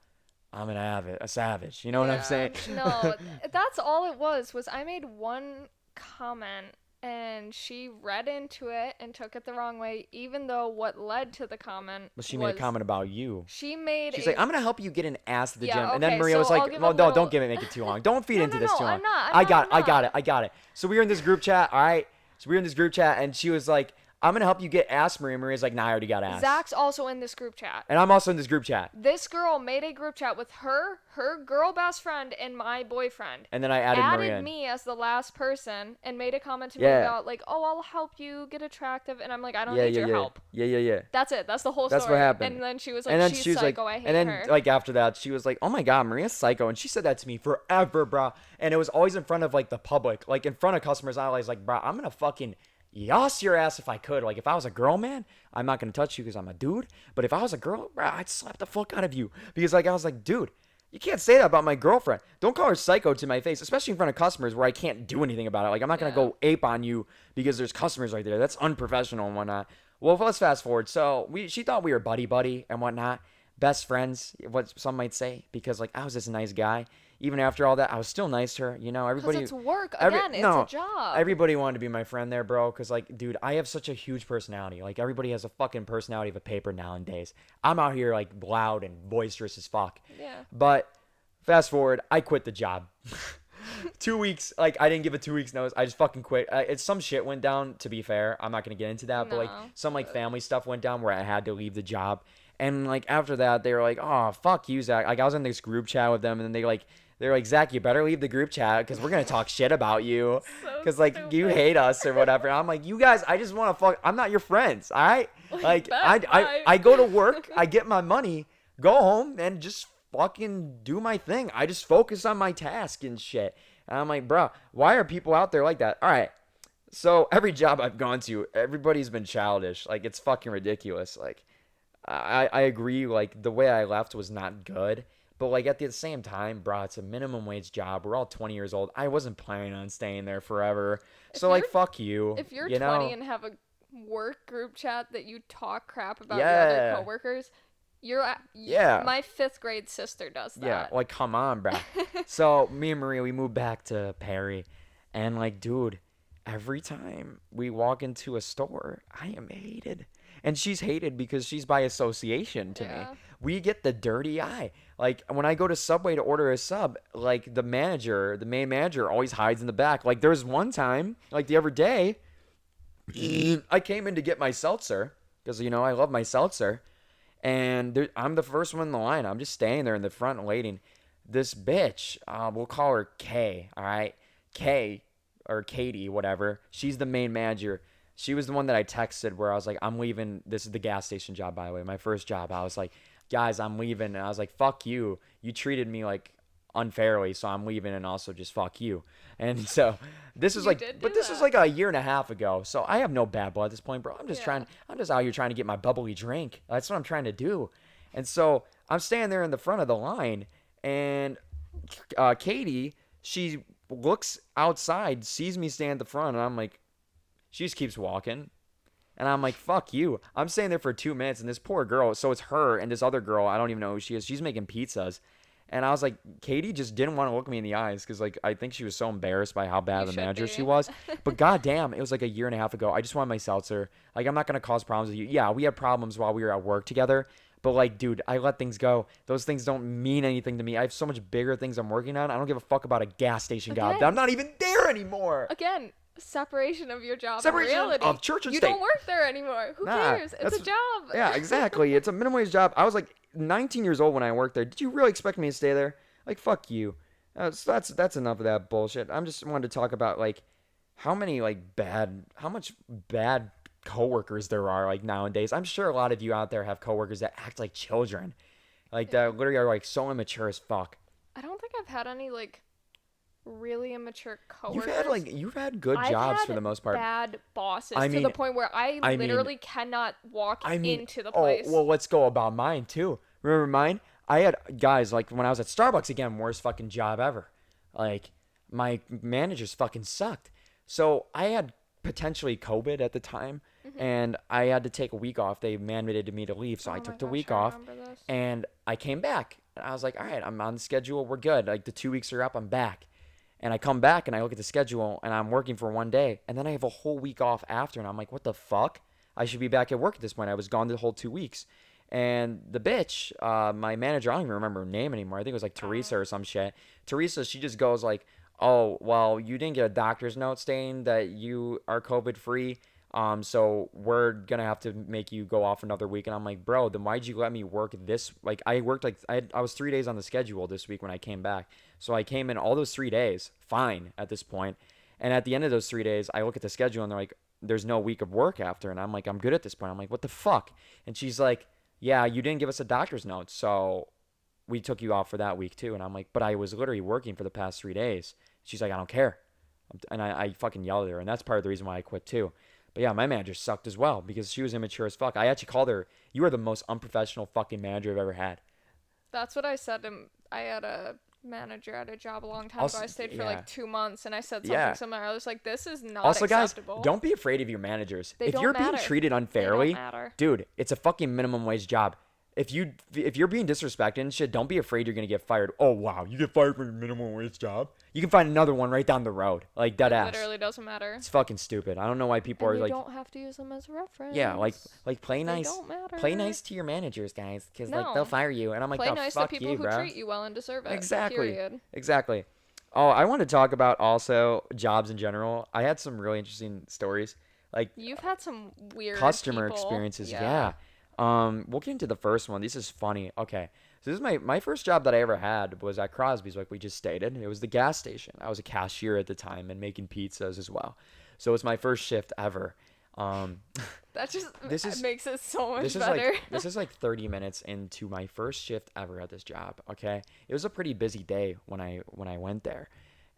Speaker 2: I'm a savage. You know what I'm
Speaker 1: Yeah.
Speaker 2: saying?
Speaker 1: No, that's all it was I made one comment and she read into it and took it the wrong way, even though what led to the comment
Speaker 2: But she made a
Speaker 1: was
Speaker 2: comment about you.
Speaker 1: she made
Speaker 2: She's
Speaker 1: a
Speaker 2: like, I'm gonna help you get an ass at the gym.
Speaker 1: yeah,
Speaker 2: And then
Speaker 1: okay,
Speaker 2: Maria
Speaker 1: so
Speaker 2: was
Speaker 1: I'll
Speaker 2: like,
Speaker 1: give a
Speaker 2: well, no,
Speaker 1: little
Speaker 2: don't make it too long. Don't feed into this
Speaker 1: no,
Speaker 2: too long.
Speaker 1: I'm not.
Speaker 2: I got
Speaker 1: I'm not.
Speaker 2: it. I got it. So we were in this group chat, all right? So we were in this group chat, and she was like, I'm gonna help you get ass, Maria. Maria's like, nah, I already got ass.
Speaker 1: Zach's also in this group chat.
Speaker 2: And I'm also in this group chat.
Speaker 1: This girl made a group chat with her girl best friend, and my boyfriend.
Speaker 2: And then I added Maria in.
Speaker 1: Me as the last person and made a comment to me
Speaker 2: Yeah.
Speaker 1: about like, oh, I'll help you get attractive, and I'm like, I don't
Speaker 2: Yeah,
Speaker 1: need
Speaker 2: yeah,
Speaker 1: your
Speaker 2: yeah.
Speaker 1: help.
Speaker 2: Yeah.
Speaker 1: That's it. That's the whole
Speaker 2: That's
Speaker 1: story.
Speaker 2: what happened.
Speaker 1: And then she was like,
Speaker 2: And then
Speaker 1: she's
Speaker 2: she was
Speaker 1: psycho.
Speaker 2: like,
Speaker 1: I hate
Speaker 2: and then
Speaker 1: her.
Speaker 2: like after that, she was like, oh my god, Maria's psycho, and she said that to me forever, bro. And it was always in front of like the public, like in front of customers. I was like, bro, I'm gonna fucking yas your ass if I could. Like if I was a girl, man, I'm not gonna touch you because I'm a dude. But if I was a girl, bro, I'd slap the fuck out of you because like I was like, dude. You can't say that about my girlfriend. Don't call her psycho to my face, especially in front of customers where I can't do anything about it. Like, I'm not going to go ape on you because there's customers right there. That's unprofessional and whatnot. Well, let's fast forward. So, she thought we were buddy and whatnot. Best friends, what some might say, because, like, I was just a nice guy. Even after all that, I was still nice to her. You know, everybody.
Speaker 1: Because it's work. Again, it's a job.
Speaker 2: Everybody wanted to be my friend there, bro. Because, like, dude, I have such a huge personality. Like, everybody has a fucking personality of a paper nowadays. I'm out here, like, loud and boisterous as fuck.
Speaker 1: Yeah.
Speaker 2: But fast forward, I quit the job. 2 weeks, like, I didn't give a 2 weeks notice. I just fucking quit. It's some shit went down, to be fair. I'm not going to get into that. But, like, some, like, family stuff went down where I had to leave the job. And, like, after that, they were like, oh, fuck you, Zach. Like, I was in this group chat with them, and then they're like, Zach, you better leave the group chat because we're going to talk shit about you because, like, you hate us or whatever. I'm like, you guys, I just want to fuck. I'm not your friends, all right? Like, I go to work, I get my money, go home, and just fucking do my thing. I just focus on my task and shit. And I'm like, bro, why are people out there like that? All right. So every job I've gone to, everybody's been childish. Like, it's fucking ridiculous. Like, I agree, like, the way I left was not good. But, like, at the same time, bro, it's a minimum wage job. We're all 20 years old. I wasn't planning on staying there forever. So, like, fuck you.
Speaker 1: If you're
Speaker 2: you
Speaker 1: 20
Speaker 2: know?
Speaker 1: and have a work group chat that you talk crap about your other coworkers, my 5th grade sister does that.
Speaker 2: Yeah, like, come on, bro. So, me and Maria, we moved back to Perry. And, like, dude, every time we walk into a store, I am hated. And she's hated because she's by association to me.
Speaker 1: Yeah.
Speaker 2: We get the dirty eye. Like when I go to Subway to order a sub, like the manager, the main manager always hides in the back. Like there's one time, like the other day, I came in to get my seltzer because I love my seltzer, and I'm the first one in the line. I'm just standing there in the front waiting. This bitch, we'll call her K, all right? K or Katie, whatever. She's the main manager. She was the one that I texted where I was like, I'm leaving. This is the gas station job, by the way, my first job. I was like, guys, I'm leaving. And I was like, fuck you. You treated me like unfairly, so I'm leaving, and also just fuck you. And so this is
Speaker 1: You
Speaker 2: like,
Speaker 1: did
Speaker 2: but
Speaker 1: do
Speaker 2: this is
Speaker 1: that.
Speaker 2: like a year and a half ago. So I have no bad blood at this point, bro.
Speaker 1: Yeah.
Speaker 2: I'm just out here trying to get my bubbly drink. That's what I'm trying to do. And so I'm standing there in the front of the line, and Katie, she looks outside, sees me stand at the front, and I'm like, she just keeps walking. And I'm like, fuck you. I'm staying there for 2 minutes, and this poor girl, so it's her and this other girl, I don't even know who she is. She's making pizzas. And I was like, Katie just didn't want to look me in the eyes because, like, I think she was so embarrassed by how bad
Speaker 1: You
Speaker 2: of a
Speaker 1: should
Speaker 2: manager
Speaker 1: be.
Speaker 2: she was. But goddamn, it was like a year and a half ago. I just wanted my seltzer. Like, I'm not going to cause problems with you. Yeah, we had problems while we were at work together. But, like, dude, I let things go. Those things don't mean anything to me. I have so much bigger things I'm working on. I don't give a fuck about a gas station job. I'm
Speaker 1: Again.
Speaker 2: not even there anymore.
Speaker 1: Again, separation of your job
Speaker 2: Separation
Speaker 1: and reality.
Speaker 2: of church and
Speaker 1: you
Speaker 2: state.
Speaker 1: don't work there anymore. Who
Speaker 2: Nah,
Speaker 1: cares? It's
Speaker 2: that's-
Speaker 1: a job.
Speaker 2: Yeah, exactly. It's a minimum wage job. I was like 19 years old when I worked there. Did you really expect me to stay there? Like, fuck you. So that's enough of that bullshit. I'm just wanted to talk about like how much bad coworkers there are like nowadays. I'm sure a lot of you out there have coworkers that act like children, like that literally are like so immature as fuck.
Speaker 1: I don't think I've had any like really immature coworkers.
Speaker 2: You've had good
Speaker 1: I've
Speaker 2: jobs
Speaker 1: had
Speaker 2: for the most part.
Speaker 1: bad bosses
Speaker 2: I
Speaker 1: to
Speaker 2: mean-
Speaker 1: the point where I
Speaker 2: I mean-
Speaker 1: literally cannot walk into the
Speaker 2: oh,
Speaker 1: place.
Speaker 2: well, let's go about mine too. Remember mine? I had guys like when I was at Starbucks again, worst fucking job ever. Like my managers fucking sucked. So I had potentially COVID at the time, and I had to take a week off. They mandated me to leave, so
Speaker 1: Oh
Speaker 2: I
Speaker 1: my
Speaker 2: took the
Speaker 1: gosh,
Speaker 2: week
Speaker 1: I
Speaker 2: off,
Speaker 1: remember this.
Speaker 2: and I came back. And I was like, all right, I'm on the schedule. We're good. Like the 2 weeks are up. I'm back. And I come back and I look at the schedule and I'm working for one day, and then I have a whole week off after, and I'm like, what the fuck? I should be back at work at this point. I was gone the whole 2 weeks. And the bitch, my manager, I don't even remember her name anymore. I think it was like Teresa or some shit. Teresa, she just goes like, oh, well, you didn't get a doctor's note stating that you are COVID free. So we're gonna have to make you go off another week. And I'm like, bro, then why'd you let me work this? Like, I worked like I was 3 days on the schedule this week when I came back. So I came in all those 3 days, fine at this point. And at the end of those 3 days, I look at the schedule and they're like, there's no week of work after. And I'm like, I'm good at this point. I'm like, what the fuck? And she's like, yeah, you didn't give us a doctor's note, so we took you off for that week too. And I'm like, but I was literally working for the past 3 days. She's like, I don't care. And I fucking yelled at her. And that's part of the reason why I quit too. But yeah, my manager sucked as well because she was immature as fuck. I actually called her, you are the most unprofessional fucking manager I've ever had.
Speaker 1: That's what I said. I had a manager at a job a long time
Speaker 2: Also-
Speaker 1: ago. I stayed for
Speaker 2: yeah.
Speaker 1: like 2 months, and I said something
Speaker 2: Yeah.
Speaker 1: similar. I was like, "This is not
Speaker 2: Also, guys,
Speaker 1: acceptable."
Speaker 2: don't be afraid of your managers.
Speaker 1: They
Speaker 2: If
Speaker 1: don't
Speaker 2: you're being
Speaker 1: matter.
Speaker 2: treated
Speaker 1: They
Speaker 2: unfairly,
Speaker 1: don't matter.
Speaker 2: dude, it's a fucking minimum wage job. If you're being disrespected and shit, don't be afraid you're gonna get fired. Oh wow, you get fired for your minimum wage job? You can find another one right down the road, like dead
Speaker 1: It
Speaker 2: ass.
Speaker 1: literally doesn't matter.
Speaker 2: It's fucking stupid. I don't know why people
Speaker 1: And
Speaker 2: are
Speaker 1: you
Speaker 2: like,
Speaker 1: don't have to use them as a reference.
Speaker 2: yeah, like play
Speaker 1: They
Speaker 2: nice,
Speaker 1: don't matter.
Speaker 2: play nice to your managers, guys, because like they'll
Speaker 1: No.
Speaker 2: fire you. And I'm like,
Speaker 1: Play
Speaker 2: no,
Speaker 1: nice to
Speaker 2: fuck
Speaker 1: people
Speaker 2: you,
Speaker 1: who
Speaker 2: bro.
Speaker 1: treat you well and deserve it.
Speaker 2: Exactly.
Speaker 1: Period.
Speaker 2: Exactly. Oh, I want to talk about also jobs in general. I had some really interesting stories, like
Speaker 1: You've had some weird
Speaker 2: customer
Speaker 1: people.
Speaker 2: experiences. Yeah. We'll get into the first one. This is funny. Okay. So this is my first job that I ever had was at Crosby's, like we just stated. It was the gas station. I was a cashier at the time and making pizzas as well. So it's my first shift ever.
Speaker 1: That just
Speaker 2: This is-
Speaker 1: makes it so much
Speaker 2: This is
Speaker 1: better.
Speaker 2: like this is like 30 minutes into my first shift ever at this job. Okay, it was a pretty busy day when I went there,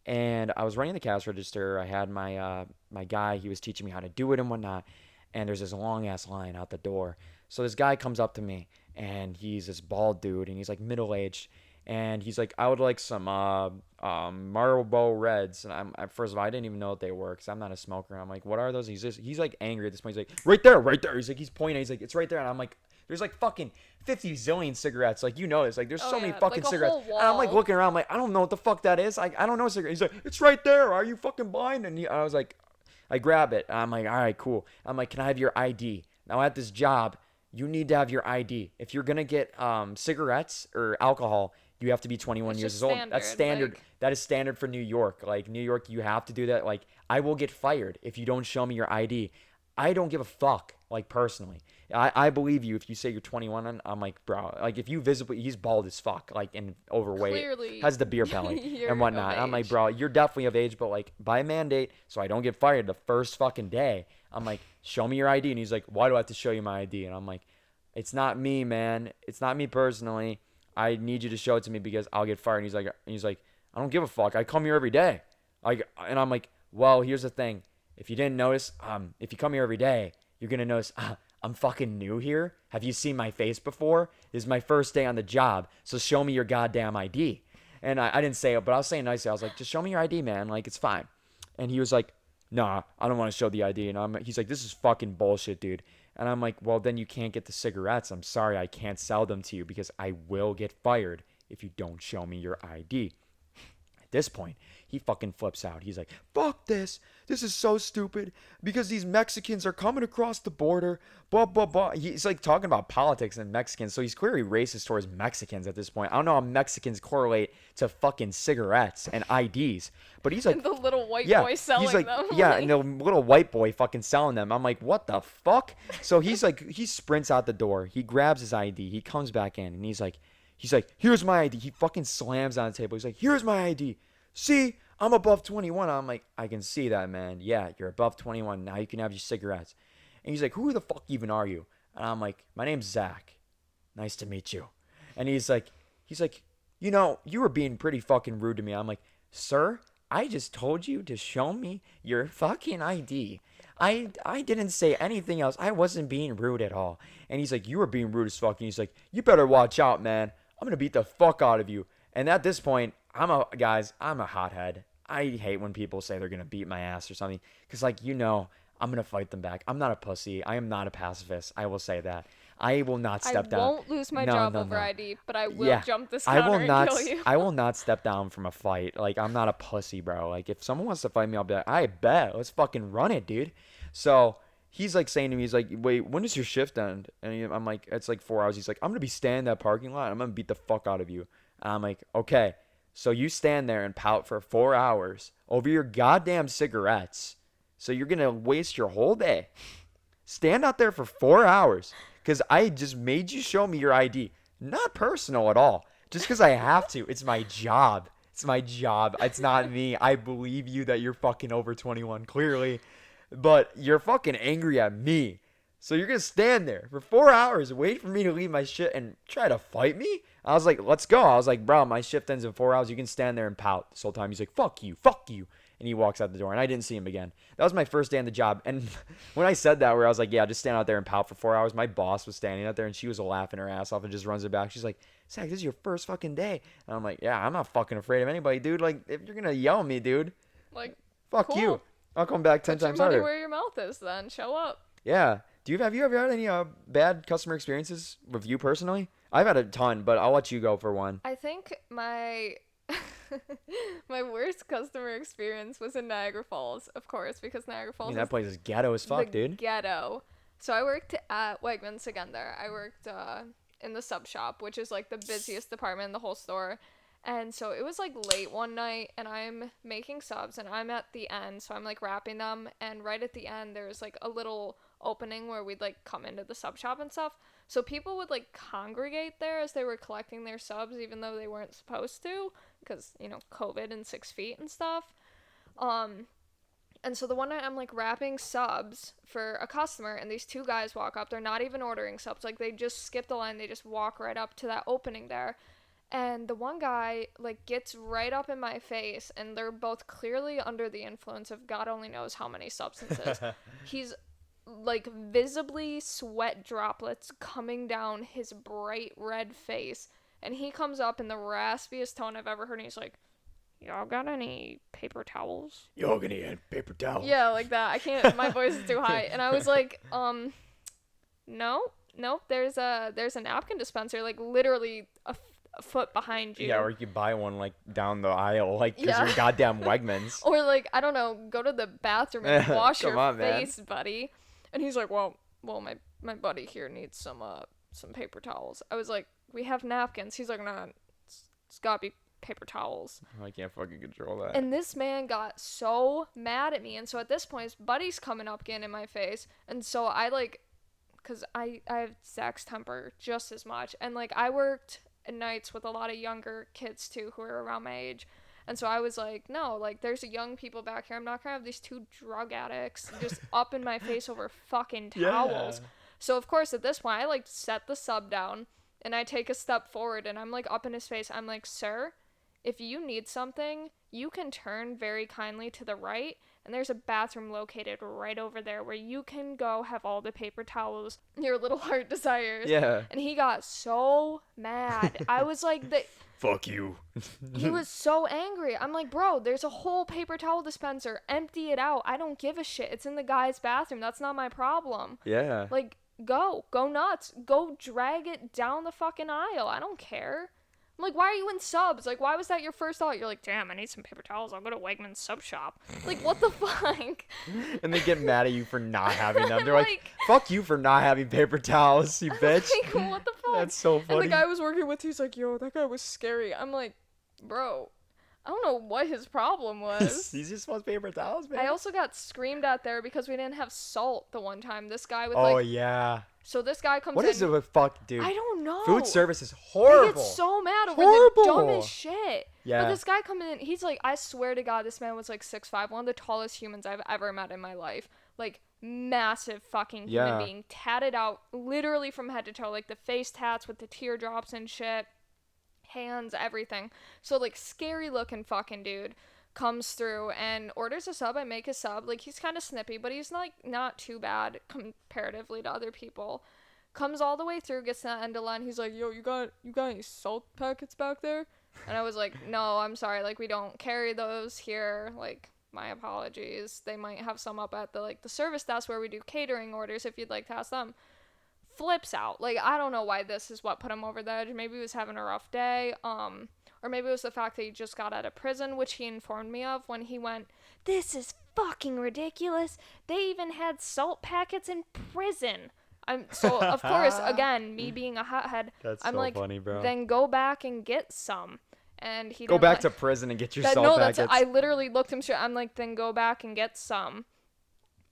Speaker 2: and I was running the cash register. I had my guy. He was teaching me how to do it and whatnot. And there's this long ass line out the door. So this guy comes up to me, and he's this bald dude, and he's like middle aged. And he's like, I would like some Marlboro Reds. And at first of all, I didn't even know what they were because I'm not a smoker. I'm like, what are those? He's like angry at this point. He's like, right there, right there. He's like, he's pointing. He's like, it's right there. And I'm like, there's like fucking 50 zillion cigarettes. Like, you know this. Like, there's
Speaker 1: Oh,
Speaker 2: so many
Speaker 1: yeah,
Speaker 2: fucking
Speaker 1: like a
Speaker 2: cigarettes.
Speaker 1: whole
Speaker 2: And I'm like
Speaker 1: wall.
Speaker 2: looking around. I'm like, I don't know what the fuck that is. Like, I don't know cigarette. He's like, it's right there. Are you fucking blind? And I was like, I grab it. I'm like, all right, cool. I'm like, can I have your ID? Now at this job, you need to have your ID. If you're gonna get cigarettes or alcohol, you have to be 21
Speaker 1: It's just
Speaker 2: years old. That's
Speaker 1: standard.
Speaker 2: standard.
Speaker 1: Like,
Speaker 2: That is standard for New York. Like New York, you have to do that. Like I will get fired if you don't show me your ID. I don't give a fuck. Like personally, I believe you if you say you're 21. And I'm like, bro, like if you visibly, he's bald as fuck, like and overweight,
Speaker 1: clearly,
Speaker 2: has the beer belly and
Speaker 1: you're of
Speaker 2: whatnot. I'm like,
Speaker 1: age.
Speaker 2: bro, you're definitely of age, but like by mandate, so I don't get fired the first fucking day. I'm like, show me your ID, and he's like, why do I have to show you my ID? And I'm like, it's not me, man. It's not me personally. I need you to show it to me because I'll get fired. And he's like, I don't give a fuck. I come here every day. Like, and I'm like, well, here's the thing. If you didn't notice, if you come here every day, you're gonna notice I'm fucking new here. Have you seen my face before? This is my first day on the job, so show me your goddamn ID. And I didn't say it, but I was saying nicely. I was like, just show me your ID, man. Like, it's fine. And he was like, nah, I don't want to show the ID. And he's like, this is fucking bullshit, dude. And I'm like, well, then you can't get the cigarettes. I'm sorry, I can't sell them to you because I will get fired if you don't show me your ID. At this point, he fucking flips out. He's like, fuck this. This is so stupid because these Mexicans are coming across the border. Blah, blah, blah. He's like talking about politics and Mexicans. So he's clearly racist towards Mexicans at this point. I don't know how Mexicans correlate to fucking cigarettes and IDs. But he's like,
Speaker 1: And the little white
Speaker 2: yeah,
Speaker 1: boy selling
Speaker 2: he's like,
Speaker 1: them.
Speaker 2: yeah,
Speaker 1: like,
Speaker 2: and the little white boy fucking selling them. I'm like, what the fuck? So he's like, he sprints out the door. He grabs his ID. He comes back in and he's like, here's my ID. He fucking slams on the table. He's like, here's my ID. See, I'm above 21. I'm like, I can see that, man. Yeah, you're above 21. Now you can have your cigarettes. And he's like, who the fuck even are you? And I'm like, my name's Zach. Nice to meet you. And he's like, you know, you were being pretty fucking rude to me. I'm like, sir, I just told you to show me your fucking ID. I didn't say anything else. I wasn't being rude at all. And he's like, you were being rude as fuck. And he's like, you better watch out, man. I'm going to beat the fuck out of you. And at this point, I'm a hothead. I hate when people say they're going to beat my ass or something. Because, like, you know, I'm going to fight them back. I'm not a pussy. I am not a pacifist. I will say that. I will not step down.
Speaker 1: I won't lose my job over ID, but I will jump this
Speaker 2: I
Speaker 1: counter
Speaker 2: will not,
Speaker 1: and kill you.
Speaker 2: I will not step down from a fight. Like, I'm not a pussy, bro. Like, if someone wants to fight me, I'll be like, I bet. Let's fucking run it, dude. So he's like saying to me, he's like, wait, when does your shift end? And I'm like, it's like 4 hours. He's like, I'm going to be standing in that parking lot. I'm going to beat the fuck out of you. And I'm like, okay. So you stand there and pout for 4 hours over your goddamn cigarettes. So you're going to waste your whole day. Stand out there for 4 hours because I just made you show me your ID. Not personal at all. Just because I have to. It's my job. It's my job. It's not me. I believe you that you're fucking over 21, clearly. But you're fucking angry at me. So you're going to stand there for 4 hours, wait for me to leave my shit and try to fight me? I was like, let's go. I was like, bro, my shift ends in 4 hours. You can stand there and pout this whole time. He's like, fuck you, fuck you. And he walks out the door, and I didn't see him again. That was my first day on the job. And when I said that, where I was like, yeah, just stand out there and pout for 4 hours, my boss was standing out there, and she was laughing her ass off and just runs it back. She's like, Zach, this is your first fucking day. And I'm like, yeah, I'm not fucking afraid of anybody, dude. Like, if you're going to yell at me, dude,
Speaker 1: Like,
Speaker 2: fuck
Speaker 1: cool.
Speaker 2: you. I'll come back 10
Speaker 1: Put your
Speaker 2: times
Speaker 1: money
Speaker 2: harder.
Speaker 1: where your mouth is then. Show up.
Speaker 2: Yeah. Have you ever had any bad customer experiences with you personally? I've had a ton, but I'll let you go for one.
Speaker 1: I think my my worst customer experience was in Niagara Falls, of course, because Niagara
Speaker 2: I
Speaker 1: Falls
Speaker 2: mean,
Speaker 1: is
Speaker 2: that place is ghetto as fuck,
Speaker 1: the
Speaker 2: dude.
Speaker 1: ghetto. So I worked at Wegmans again there. I worked in the sub shop, which is like the busiest department in the whole store. And so it was like late one night and I'm making subs and I'm at the end. So I'm like wrapping them. And right at the end, there's like a little opening where we'd like come into the sub shop and stuff. So people would like congregate there as they were collecting their subs, even though they weren't supposed to because, you know, COVID and 6 feet and stuff. And so the one night I'm like wrapping subs for a customer and these two guys walk up. They're not even ordering subs. Like they just skip the line. They just walk right up to that opening there. And the one guy, like, gets right up in my face, and they're both clearly under the influence of God only knows how many substances. He's, like, visibly sweat droplets coming down his bright red face. And he comes up in the raspiest tone I've ever heard, and he's like, y'all got any paper towels?
Speaker 2: Y'all gonna need paper towels?
Speaker 1: Yeah, like that. I can't, my voice is too high. And I was like, no, nope, there's a napkin dispenser, like, literally a foot behind you.
Speaker 2: Yeah, or you could buy one like down the aisle, like because
Speaker 1: Yeah.
Speaker 2: you're in goddamn Wegmans.
Speaker 1: Or like, I don't know, go to the bathroom and wash
Speaker 2: Come
Speaker 1: your
Speaker 2: on, man.
Speaker 1: face, buddy. And he's like, well, my buddy here needs some paper towels. I was like, we have napkins. He's like, nah, it's gotta be paper towels.
Speaker 2: I can't fucking control that.
Speaker 1: And this man got so mad at me. And so at this point, his buddy's coming up getting in my face. And so I like, because I have Zach's temper just as much. And like, I worked at nights with a lot of younger kids too who are around my age. And so I was like, no, like, there's young people back here. I'm not gonna have these two drug addicts just up in my face over fucking towels.
Speaker 2: Yeah.
Speaker 1: So of course at this point I like set the sub down and I take a step forward and I'm like up in his face. I'm like, sir, if you need something, you can turn very kindly to the right, and there's a bathroom located right over there where you can go have all the paper towels your little heart desires.
Speaker 2: Yeah.
Speaker 1: And he got so mad. I was like,
Speaker 2: Fuck you.
Speaker 1: he was so angry. I'm like, bro, there's a whole paper towel dispenser. Empty it out. I don't give a shit. It's in the guy's bathroom. That's not my problem.
Speaker 2: Yeah.
Speaker 1: Like, go nuts. Go drag it down the fucking aisle. I don't care. I'm like, why are you in subs? Like, why was that your first thought? You're like, damn, I need some paper towels. I'll go to Wegmans sub shop. Like, what the fuck?
Speaker 2: And they get mad at you for not having them. They're
Speaker 1: Like-
Speaker 2: fuck you for not having paper towels, you bitch.
Speaker 1: Like, what the fuck?
Speaker 2: That's so funny.
Speaker 1: And the guy I was working with, he's like, yo, that guy was scary. I'm like, bro, I don't know what his problem was.
Speaker 2: He just wants paper towels, man.
Speaker 1: I also got screamed at there because we didn't have salt the one time. This guy with
Speaker 2: Oh,
Speaker 1: like,
Speaker 2: yeah.
Speaker 1: so this guy comes
Speaker 2: What
Speaker 1: in.
Speaker 2: is it with fuck, dude?
Speaker 1: I don't know.
Speaker 2: Food service is
Speaker 1: He
Speaker 2: horrible.
Speaker 1: gets so mad over
Speaker 2: Horrible.
Speaker 1: the dumbest shit.
Speaker 2: Yeah.
Speaker 1: But this guy coming in, he's like, I swear to God, this man was like 6'5", one of the tallest humans I've ever met in my life. Like, massive fucking human
Speaker 2: Yeah.
Speaker 1: being, tatted out literally from head to toe, like the face tats with the teardrops and shit, hands, everything. So like, scary looking fucking dude comes through and orders a sub. I make a sub. Like, he's kind of snippy, but he's like not too bad comparatively to other people. Comes all the way through, gets to the end of line. He's like, yo, you got any salt packets back there? And I was like, no, I'm sorry. Like, we don't carry those here. Like, my apologies. They might have some up at the service desk where we do catering orders if you'd like to ask them. Flips out. Like, I don't know why this is what put him over the edge. Maybe he was having a rough day. Or maybe it was the fact that he just got out of prison, which he informed me of when he went, this is fucking ridiculous. They even had salt packets in prison. So of course, again, me being a hothead,
Speaker 2: That's
Speaker 1: I'm
Speaker 2: so
Speaker 1: like,
Speaker 2: funny, bro.
Speaker 1: then go back and get some. And he
Speaker 2: Go
Speaker 1: didn't
Speaker 2: back to prison and get your salt
Speaker 1: no,
Speaker 2: packets.
Speaker 1: I literally looked him straight. I'm like, then go back and get some.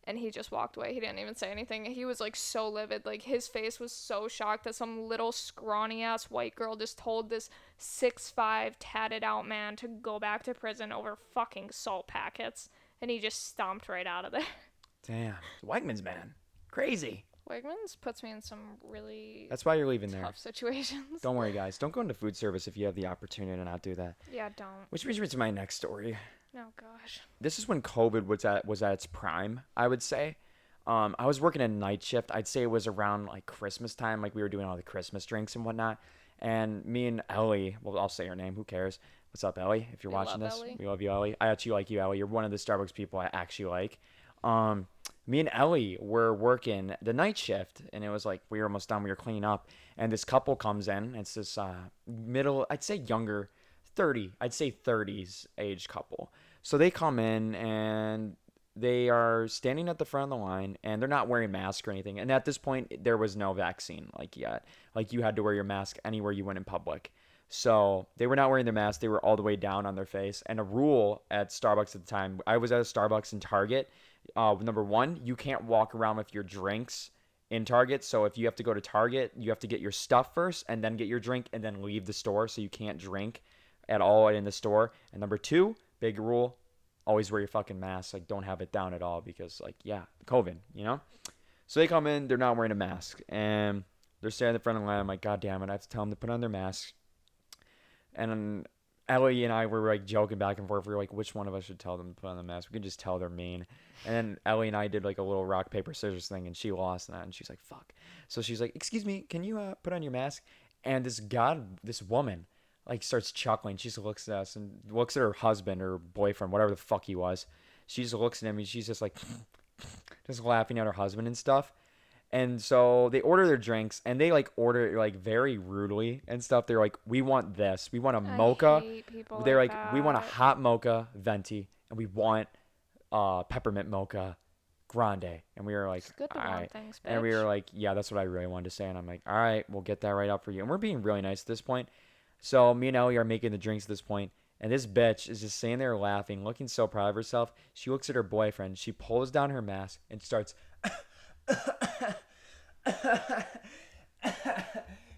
Speaker 1: And he just walked away. He didn't even say anything. He was like so livid. Like, his face was so shocked that some little scrawny ass white girl just told this 6'5" tatted out man to go back to prison over fucking salt packets. And he just stomped right out of there.
Speaker 2: Damn. Wegmans, man. Crazy.
Speaker 1: Wegmans puts me in some really
Speaker 2: That's why you're leaving there.
Speaker 1: tough situations.
Speaker 2: Don't worry, guys. Don't go into food service if you have the opportunity to not do that.
Speaker 1: Yeah, don't.
Speaker 2: Which brings me to my next story.
Speaker 1: Oh gosh.
Speaker 2: This is when COVID was at its prime, I would say. I was working a night shift. I'd say it was around like Christmas time, like we were doing all the Christmas drinks and whatnot. And me and Ellie, well, I'll say her name. Who cares? What's up, Ellie? If you're
Speaker 1: We
Speaker 2: watching
Speaker 1: love
Speaker 2: this,
Speaker 1: Ellie.
Speaker 2: we love you, Ellie. I actually like you, Ellie. You're one of the Starbucks people I actually like. Me and Ellie were working the night shift, and it was like we were almost done. We were cleaning up, and this couple comes in. It's this middle, I'd say younger, 30, I'd say 30s age couple. So they come in and they are standing at the front of the line, and they're not wearing masks or anything. And at this point, there was no vaccine like yet. Like, you had to wear your mask anywhere you went in public. So they were not wearing their mask. They were all the way down on their face. And a rule at Starbucks at the time, I was at a Starbucks in Target. Number one, you can't walk around with your drinks in Target. So if you have to go to Target, you have to get your stuff first and then get your drink and then leave the store. So you can't drink at all in the store. And number two, big rule, always wear your fucking mask. Like, don't have it down at all because, like, yeah, COVID, you know? So they come in, they're not wearing a mask. And they're standing in front of the line. I'm like, God damn it, I have to tell them to put on their masks. And Ellie and I were like joking back and forth. We were like, which one of us should tell them to put on the mask? We can just tell they're mean. And then Ellie and I did like a little rock, paper, scissors thing, and she lost that. And she's like, fuck. So she's like, excuse me, can you put on your mask? And this woman, like, starts chuckling. She just looks at us and looks at her husband or boyfriend, whatever the fuck he was. She just looks at him and she's just like, just laughing at her husband and stuff. And so they order their drinks, and they like order it like very rudely and stuff. They're like, we want this. We want a
Speaker 1: I
Speaker 2: mocha.
Speaker 1: hate people
Speaker 2: They're
Speaker 1: like
Speaker 2: like, we want a
Speaker 1: that.
Speaker 2: hot mocha venti, and we want peppermint mocha grande. And we were like,
Speaker 1: It's good to
Speaker 2: all
Speaker 1: want
Speaker 2: right.
Speaker 1: things,
Speaker 2: And we were
Speaker 1: bitch.
Speaker 2: like, yeah, that's what I really wanted to say. And I'm like, all right, we'll get that right up for you. And we're being really nice at this point. So me and Ellie are making the drinks at this point, and this bitch is just sitting there laughing, looking so proud of herself. She looks at her boyfriend. She pulls down her mask and starts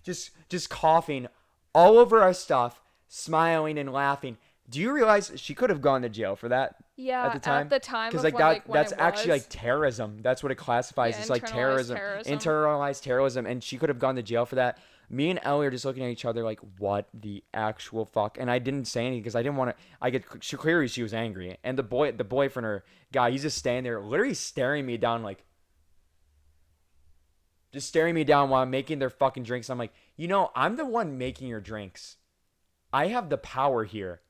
Speaker 2: just coughing all over our stuff, smiling and laughing. Do you realize she could have gone to jail for that at
Speaker 1: Yeah,
Speaker 2: the
Speaker 1: at
Speaker 2: time?
Speaker 1: the time
Speaker 2: Because
Speaker 1: of
Speaker 2: like
Speaker 1: when
Speaker 2: that
Speaker 1: like when
Speaker 2: that's
Speaker 1: it
Speaker 2: actually like
Speaker 1: was.
Speaker 2: terrorism. That's what it classifies.
Speaker 1: Yeah,
Speaker 2: It's like
Speaker 1: internalized
Speaker 2: terrorism,
Speaker 1: terrorism.
Speaker 2: internalized terrorism, and she could have gone to jail for that. Me and Ellie are just looking at each other like, what the actual fuck? And I didn't say anything because I didn't want to. I could clearly she was angry, and the boyfriend or guy, he's just standing there, literally staring me down like, just staring me down while I'm making their fucking drinks. I'm like, I'm the one making your drinks. I have the power here.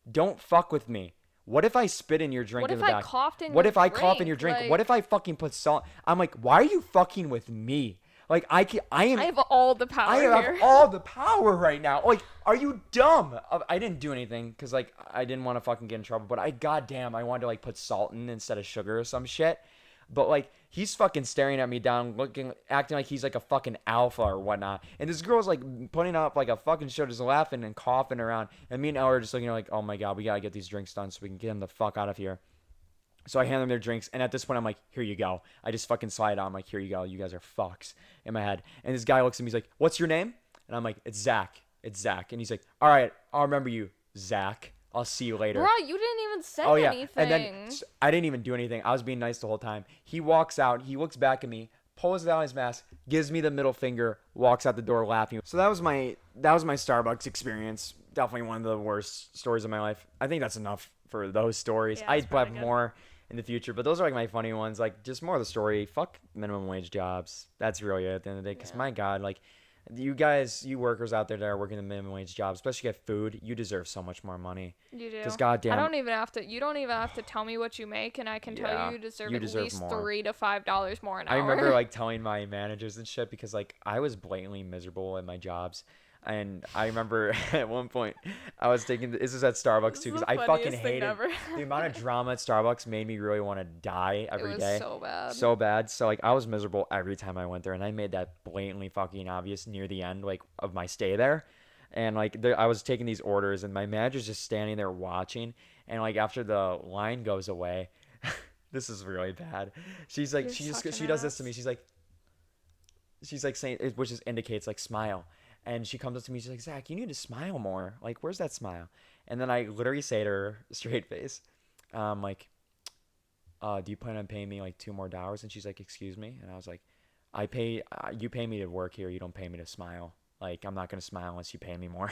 Speaker 2: Don't fuck with me. What if I spit in your drink
Speaker 1: What
Speaker 2: in
Speaker 1: if
Speaker 2: the
Speaker 1: I
Speaker 2: back?
Speaker 1: coughed in
Speaker 2: What
Speaker 1: your
Speaker 2: if I cough in your
Speaker 1: drink?
Speaker 2: drink? What if I fucking put salt? I'm like, why are you fucking with me? Like
Speaker 1: I have all the
Speaker 2: I
Speaker 1: power
Speaker 2: have
Speaker 1: here.
Speaker 2: all the power right now. Like, are you dumb? I didn't do anything because like I didn't want to fucking get in trouble. But goddamn, I wanted to like put salt in instead of sugar or some shit. But like he's fucking staring at me down, looking, acting like he's like a fucking alpha or whatnot. And this girl's like putting up like a fucking show, just laughing and coughing around. And me and Elle are just looking like, oh my god, we gotta get these drinks done so we can get them the fuck out of here. So I hand them their drinks, and at this point, I'm like, here you go. I just fucking slide out. I'm like, here you go. You guys are fucks in my head. And this guy looks at me. He's like, what's your name? And I'm like, it's Zach. It's Zach. And he's like, all right, I'll remember you, Zach. I'll see you later.
Speaker 1: Bro, you didn't even say
Speaker 2: Oh, yeah. And then
Speaker 1: anything.
Speaker 2: I didn't even do anything. I was being nice the whole time. He walks out. He looks back at me, pulls down his mask, gives me the middle finger, walks out the door laughing. So that was my Starbucks experience. Definitely one of the worst stories of my life. I think that's enough for those stories.
Speaker 1: Yeah,
Speaker 2: I'd
Speaker 1: it's
Speaker 2: have
Speaker 1: probably good.
Speaker 2: more in the future, but those are like my funny ones. Like just more of the story. Fuck minimum wage jobs. That's really it at the end of the day. Because
Speaker 1: Yeah.
Speaker 2: my God, like you guys, you workers out there that are working the minimum wage job, especially get food, you deserve so much more money.
Speaker 1: You do.
Speaker 2: Because
Speaker 1: I
Speaker 2: goddamn,
Speaker 1: don't even have to. You don't even have to tell me what you make, and I can tell
Speaker 2: yeah,
Speaker 1: you deserve
Speaker 2: you
Speaker 1: at
Speaker 2: deserve
Speaker 1: least
Speaker 2: more.
Speaker 1: $3 to $5 more an
Speaker 2: I
Speaker 1: hour.
Speaker 2: remember like telling my managers and shit because like I was blatantly miserable at my jobs. And I remember at one point I was taking this is at Starbucks
Speaker 1: This
Speaker 2: too
Speaker 1: is
Speaker 2: because
Speaker 1: the
Speaker 2: I fucking
Speaker 1: funniest thing
Speaker 2: hated
Speaker 1: ever.
Speaker 2: the amount of drama at Starbucks made me really want to die
Speaker 1: It
Speaker 2: every
Speaker 1: was
Speaker 2: day.
Speaker 1: so bad.
Speaker 2: So bad. So like I was miserable every time I went there, and I made that blatantly fucking obvious near the end like of my stay there. And like I was taking these orders, and my manager's just standing there watching. And like after the line goes away, this is really bad. She's like
Speaker 1: You're such
Speaker 2: she
Speaker 1: an
Speaker 2: does this to
Speaker 1: ass.
Speaker 2: me. She's like saying which just indicates like smile. And she comes up to me. She's like, Zach, you need to smile more. Like, where's that smile? And then I literally say to her straight face, like, do you plan on paying me like $2 more? And she's like, excuse me. And I was like, you pay me to work here. You don't pay me to smile. Like, I'm not gonna smile unless you pay me more.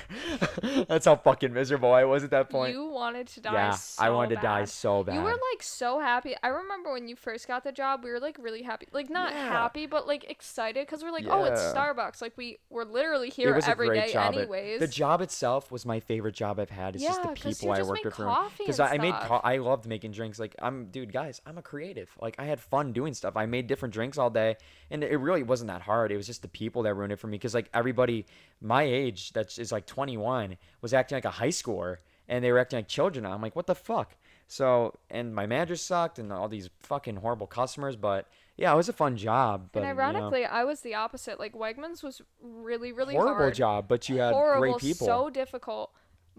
Speaker 2: That's how fucking miserable I was at that point.
Speaker 1: You wanted to die
Speaker 2: Yeah, I
Speaker 1: so
Speaker 2: wanted to die
Speaker 1: bad.
Speaker 2: so
Speaker 1: You were
Speaker 2: bad.
Speaker 1: like so happy. I remember when you first got the job, we were like really happy. Like not
Speaker 2: Yeah,
Speaker 1: happy, but like excited because we're like, oh, it's
Speaker 2: yeah.
Speaker 1: Starbucks. Like we were literally
Speaker 2: It
Speaker 1: here
Speaker 2: was a
Speaker 1: every
Speaker 2: great
Speaker 1: day
Speaker 2: job. The
Speaker 1: anyways.
Speaker 2: job itself was my favorite job I've had. It's just the
Speaker 1: Yeah, because
Speaker 2: people
Speaker 1: you
Speaker 2: I
Speaker 1: just
Speaker 2: worked
Speaker 1: make
Speaker 2: with.
Speaker 1: coffee
Speaker 2: Because
Speaker 1: and
Speaker 2: I made,
Speaker 1: stuff.
Speaker 2: I loved making drinks. Like dude, guys, I'm a creative. Like I had fun doing stuff. I made different drinks all day, and it really wasn't that hard. It was just the people that ruined it for me. Because like everybody my age that is like 21 was acting like a high schooler, and they were acting like children. I'm like, what the fuck? So, and my manager sucked, and all these fucking horrible customers. But yeah, it was a fun job.
Speaker 1: And
Speaker 2: But
Speaker 1: ironically, I was the opposite. Like Wegmans was really
Speaker 2: horrible
Speaker 1: hard,
Speaker 2: job. But you had
Speaker 1: horrible,
Speaker 2: great people.
Speaker 1: so difficult.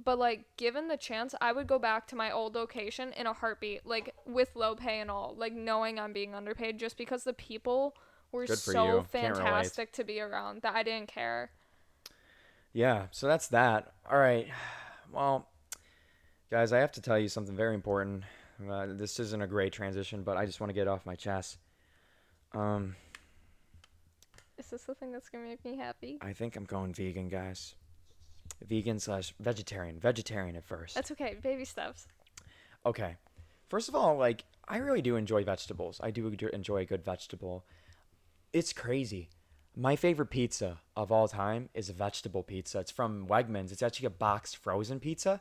Speaker 1: But like given the chance, I would go back to my old location in a heartbeat, like with low pay and all, like knowing I'm being underpaid just because the people were
Speaker 2: Good for
Speaker 1: so
Speaker 2: you. Can't relate.
Speaker 1: fantastic to be around that I didn't care.
Speaker 2: Yeah, so that's that. All right. Well, guys, I have to tell you something very important. This isn't a great transition, but I just want to get it off my chest. Um,
Speaker 1: Is this the thing that's gonna make me happy?
Speaker 2: I think I'm going vegan, guys. Vegan slash vegetarian. Vegetarian at first.
Speaker 1: That's okay, baby steps.
Speaker 2: Okay. First of all, like, I really do enjoy vegetables. I do enjoy a good vegetable. It's crazy. My favorite pizza of all time is a vegetable pizza. It's from Wegmans. It's actually a boxed frozen pizza.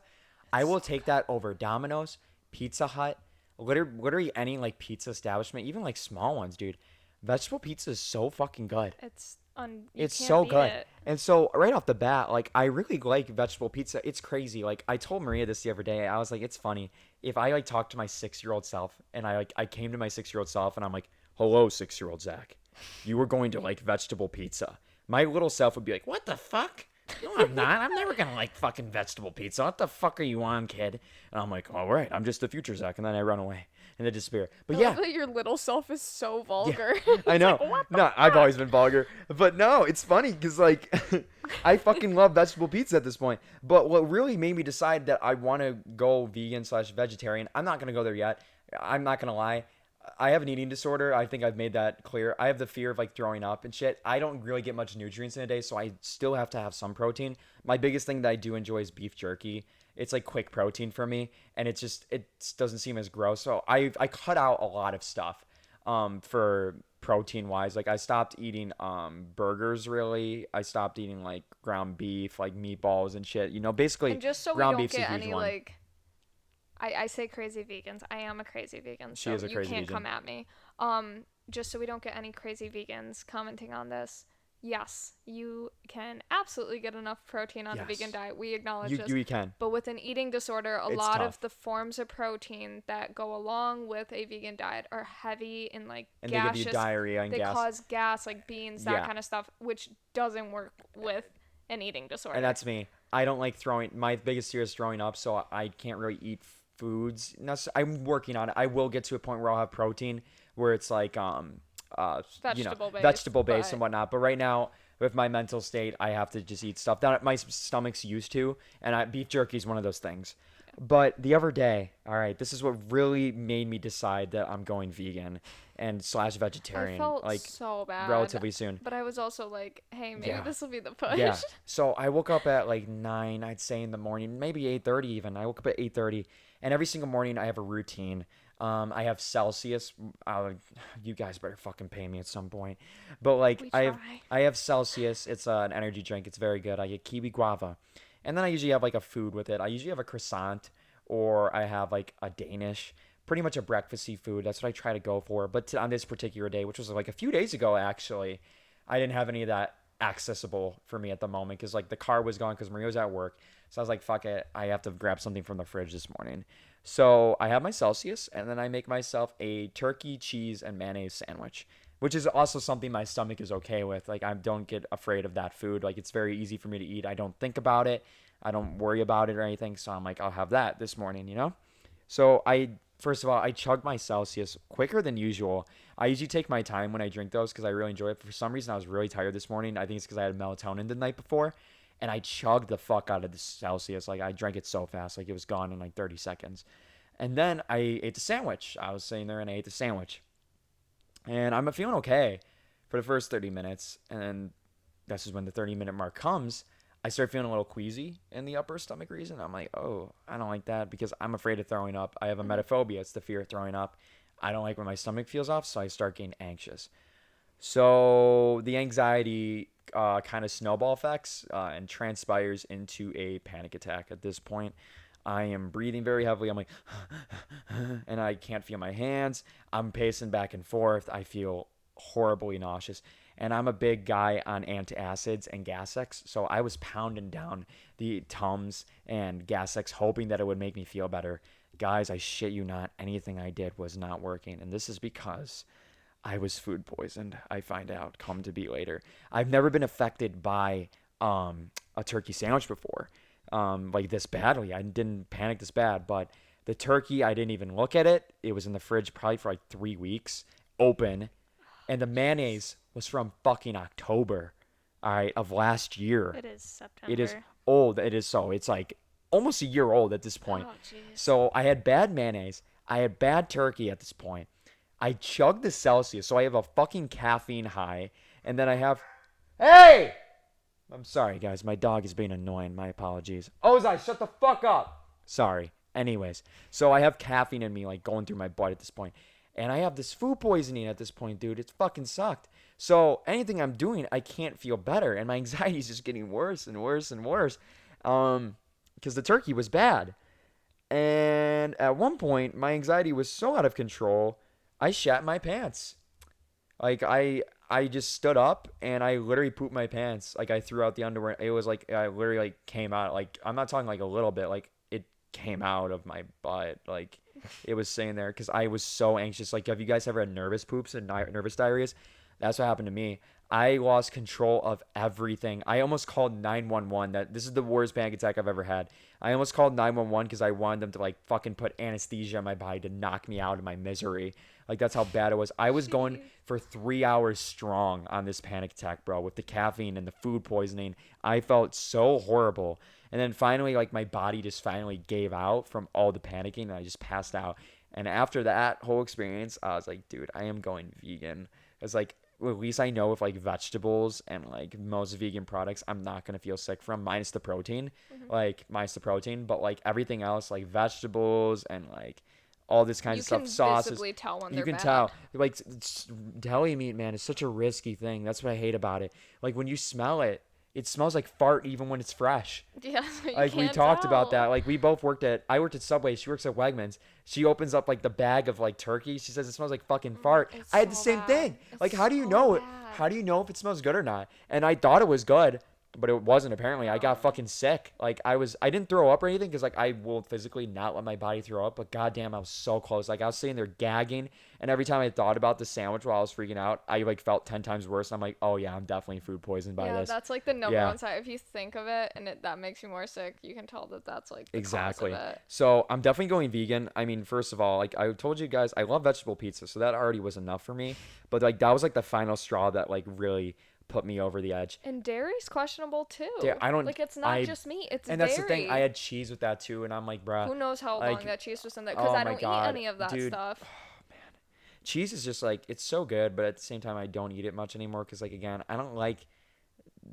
Speaker 2: I will take that over Domino's, Pizza Hut, literally any like pizza establishment, even like small ones, dude. Vegetable pizza is so fucking good.
Speaker 1: You
Speaker 2: It's
Speaker 1: can't
Speaker 2: so
Speaker 1: beat
Speaker 2: good.
Speaker 1: it.
Speaker 2: And so right off the bat, like I really like vegetable pizza. It's crazy. Like I told Maria this the other day. I was like, it's funny. If I like talk to my 6-year-old self and I came to my 6-year-old self and I'm like, hello, 6-year-old Zach. You were going to like vegetable pizza. My little self would be like, what the fuck? No, I'm not. I'm never gonna like fucking vegetable pizza. What the fuck are you on, kid? And I'm like, all right, I'm just the future Zach, and then I run away in the despair. But
Speaker 1: I love
Speaker 2: yeah,
Speaker 1: that your little self is so
Speaker 2: yeah,
Speaker 1: vulgar.
Speaker 2: I
Speaker 1: It's like,
Speaker 2: know.
Speaker 1: what the
Speaker 2: No, I've always
Speaker 1: fuck?
Speaker 2: been vulgar, but no, it's funny because like I fucking love vegetable pizza at this point. But what really made me decide that I want to go vegan slash vegetarian, I'm not gonna go there yet. I'm not gonna lie. I have an eating disorder. I think I've made that clear. I have the fear of like throwing up and shit. I don't really get much nutrients in a day, so I still have to have some protein. My biggest thing that I do enjoy is beef jerky. It's like quick protein for me, and it doesn't seem as gross. So I cut out a lot of stuff for protein wise. Like I stopped eating burgers really. I stopped eating like ground beef, like meatballs and shit. Basically
Speaker 1: And just so we
Speaker 2: ground
Speaker 1: don't
Speaker 2: beef's a
Speaker 1: get
Speaker 2: huge
Speaker 1: any
Speaker 2: one.
Speaker 1: like I say crazy vegans. I am a crazy vegan,
Speaker 2: She
Speaker 1: so
Speaker 2: is a
Speaker 1: you
Speaker 2: crazy
Speaker 1: can't
Speaker 2: vegan.
Speaker 1: come at me. Just so we don't get any crazy vegans commenting on this. Yes, you can absolutely get enough protein on a vegan
Speaker 2: Yes.
Speaker 1: diet. We acknowledge
Speaker 2: You
Speaker 1: this.
Speaker 2: you can.
Speaker 1: But with an eating disorder, a
Speaker 2: It's
Speaker 1: lot of
Speaker 2: tough.
Speaker 1: the forms of protein that go along with a vegan diet are heavy in like
Speaker 2: And they give you
Speaker 1: gaseous.
Speaker 2: diarrhea and
Speaker 1: They
Speaker 2: gas.
Speaker 1: cause gas, like beans, that
Speaker 2: Yeah.
Speaker 1: kind of stuff, which doesn't work with an eating
Speaker 2: And
Speaker 1: disorder.
Speaker 2: that's me. I don't like throwing. My biggest fear is throwing up, so I can't really eat foods. I'm working on it. I will get to a point where I'll have protein, where it's like
Speaker 1: Vegetable based,
Speaker 2: vegetable based and
Speaker 1: but
Speaker 2: whatnot. But right now, with my mental state, I have to just eat stuff that my stomach's used to, and beef jerky is one of those things. But the other day, all right, this is what really made me decide that I'm going vegan and slash
Speaker 1: I
Speaker 2: vegetarian,
Speaker 1: felt
Speaker 2: like
Speaker 1: so bad.
Speaker 2: relatively soon.
Speaker 1: But I was also like, hey, maybe
Speaker 2: Yeah.
Speaker 1: this will be the push.
Speaker 2: Yeah. So I woke up at like 9, I'd say in the morning, maybe 8:30 even. I woke up at 8:30, and every single morning I have a routine. I have Celsius. You guys better fucking pay me at some point. But like
Speaker 1: We
Speaker 2: I have
Speaker 1: try.
Speaker 2: I have Celsius. It's an energy drink. It's very good. I get kiwi guava, and then I usually have like a food with it. I usually have a croissant or I have like a Danish. Pretty much a breakfasty food. That's what I try to go for. But on this particular day, which was like a few days ago actually, I didn't have any of that accessible for me at the moment because like the car was gone because Maria was at work. So I was like, fuck it, I have to grab something from the fridge this morning. So I have my Celsius and then I make myself a turkey, cheese, and mayonnaise sandwich, which is also something my stomach is okay with. Like I don't get afraid of that food. Like it's very easy for me to eat. I don't think about it. I don't worry about it or anything. So I'm like, I'll have that this morning. So first of all, I chug my Celsius quicker than usual. I usually take my time when I drink those because I really enjoy it. For some reason, I was really tired this morning. I think it's because I had melatonin the night before, and I chugged the fuck out of the Celsius. Like I drank it so fast, like it was gone in like 30 seconds. And then I ate the sandwich. I was sitting there and I ate the sandwich, and I'm feeling okay for the first 30 minutes, and then this is when the 30-minute mark comes. I start feeling a little queasy in the upper stomach region. I'm like, oh, I don't like that because I'm afraid of throwing up. I have a
Speaker 1: Mhm.
Speaker 2: metaphobia. It's the fear of throwing up. I don't like when my stomach feels off, so I start getting anxious. So the anxiety kind of snowball effects and transpires into a panic attack at this point. I am breathing very heavily. I'm like, and I can't feel my hands. I'm pacing back and forth. I feel horribly nauseous. And I'm a big guy on antacids and Gas X, so I was pounding down the Tums and Gas X, hoping that it would make me feel better. Guys, I shit you not, anything I did was not working, and this is because I was food poisoned. I find out come to be later. I've never been affected by a turkey sandwich before, like this badly. I didn't panic this bad, but the turkey, I didn't even look at it. It was in the fridge probably for like 3 weeks, open, and the mayonnaise was from fucking October, all right, of last year.
Speaker 1: It is
Speaker 2: It is
Speaker 1: September.
Speaker 2: old. It is so. It's like almost a year old at this point.
Speaker 1: Oh, jeez.
Speaker 2: So I had bad mayonnaise. I had bad turkey at this point. I chugged the Celsius, so I have a fucking caffeine high, and then I have. Hey! I'm sorry, guys. My dog is being annoying. My apologies. Ozai, shut the fuck up. Sorry. Anyways, so I have caffeine in me, like going through my blood at this point, and I have this food poisoning at this point, dude. It's fucking sucked. So anything I'm doing, I can't feel better, and my anxiety is just getting worse and worse and worse. Because the turkey was bad, and at one point, my anxiety was so out of control, I shat my pants. Like I just stood up and I literally pooped my pants. Like I threw out the underwear. It was like I literally like came out. Like I'm not talking like a little bit. Like it came out of my butt. Like it was sitting there because I was so anxious. Like have you guys ever had nervous poops and nervous diarrheas? That's what happened to me. I lost control of everything. I almost called 911. This is the worst panic attack I've ever had. I almost called 911 because I wanted them to like fucking put anesthesia in my body to knock me out of my misery. Like that's how bad it was. I was going
Speaker 1: Jeez.
Speaker 2: for 3 hours strong on this panic attack, bro, with the caffeine and the food poisoning. I felt so horrible. And then finally, like my body just finally gave out from all the panicking and I just passed out. And after that whole experience, I was like, dude, I am going vegan. It's like well, at least I know with like vegetables and like most vegan products, I'm not gonna feel sick from minus the protein,
Speaker 1: Hmm.
Speaker 2: like minus the protein. But like everything else, like vegetables and like all this kinds
Speaker 1: You
Speaker 2: of stuff,
Speaker 1: can
Speaker 2: sauces,
Speaker 1: visibly tell when
Speaker 2: you
Speaker 1: they're
Speaker 2: can
Speaker 1: bad.
Speaker 2: tell. Like deli meat, man, is such a risky thing. That's what I hate about it. Like when you smell it, it smells like fart even when it's fresh.
Speaker 1: Yeah, so you
Speaker 2: Like we
Speaker 1: can't
Speaker 2: talked about that.
Speaker 1: tell.
Speaker 2: Like we both I worked at Subway. She works at Wegmans. She opens up like the bag of like turkey. She says it smells like fucking fart.
Speaker 1: It's
Speaker 2: I had the
Speaker 1: so
Speaker 2: same
Speaker 1: bad.
Speaker 2: thing.
Speaker 1: It's
Speaker 2: Like how do you
Speaker 1: so
Speaker 2: know it?
Speaker 1: bad.
Speaker 2: How do you know if it smells good or not? And I thought it was good, but it wasn't apparently. I got
Speaker 1: No.
Speaker 2: fucking sick. Like I didn't throw up or anything because like I will physically not let my body throw up. But goddamn, I was so close. Like I was sitting there gagging, and every time I thought about the sandwich while I was freaking out, I like felt 10 times worse. I'm like, oh yeah, I'm definitely food poisoned by
Speaker 1: Yeah,
Speaker 2: this.
Speaker 1: that's like the number
Speaker 2: Yeah.
Speaker 1: one sign. If you think of it and that makes you more sick, you can tell that that's like the cause of
Speaker 2: Exactly.
Speaker 1: it.
Speaker 2: So I'm definitely going vegan. I mean, first of all, like I told you guys, I love vegetable pizza, so that already was enough for me. But like that was like the final straw that like really put me over the edge.
Speaker 1: And dairy's questionable
Speaker 2: There,
Speaker 1: too.
Speaker 2: I don't,
Speaker 1: Like it's not
Speaker 2: I,
Speaker 1: just meat, it's
Speaker 2: and that's the thing. I
Speaker 1: dairy.
Speaker 2: had cheese with that too, and I'm like, bruh,
Speaker 1: Who knows how long
Speaker 2: like,
Speaker 1: that cheese was in there? Because
Speaker 2: oh
Speaker 1: I
Speaker 2: my
Speaker 1: don't eat
Speaker 2: god,
Speaker 1: any of that
Speaker 2: dude,
Speaker 1: stuff.
Speaker 2: cheese is just like it's so good, but at the same time, I don't eat it much anymore because like again, I don't like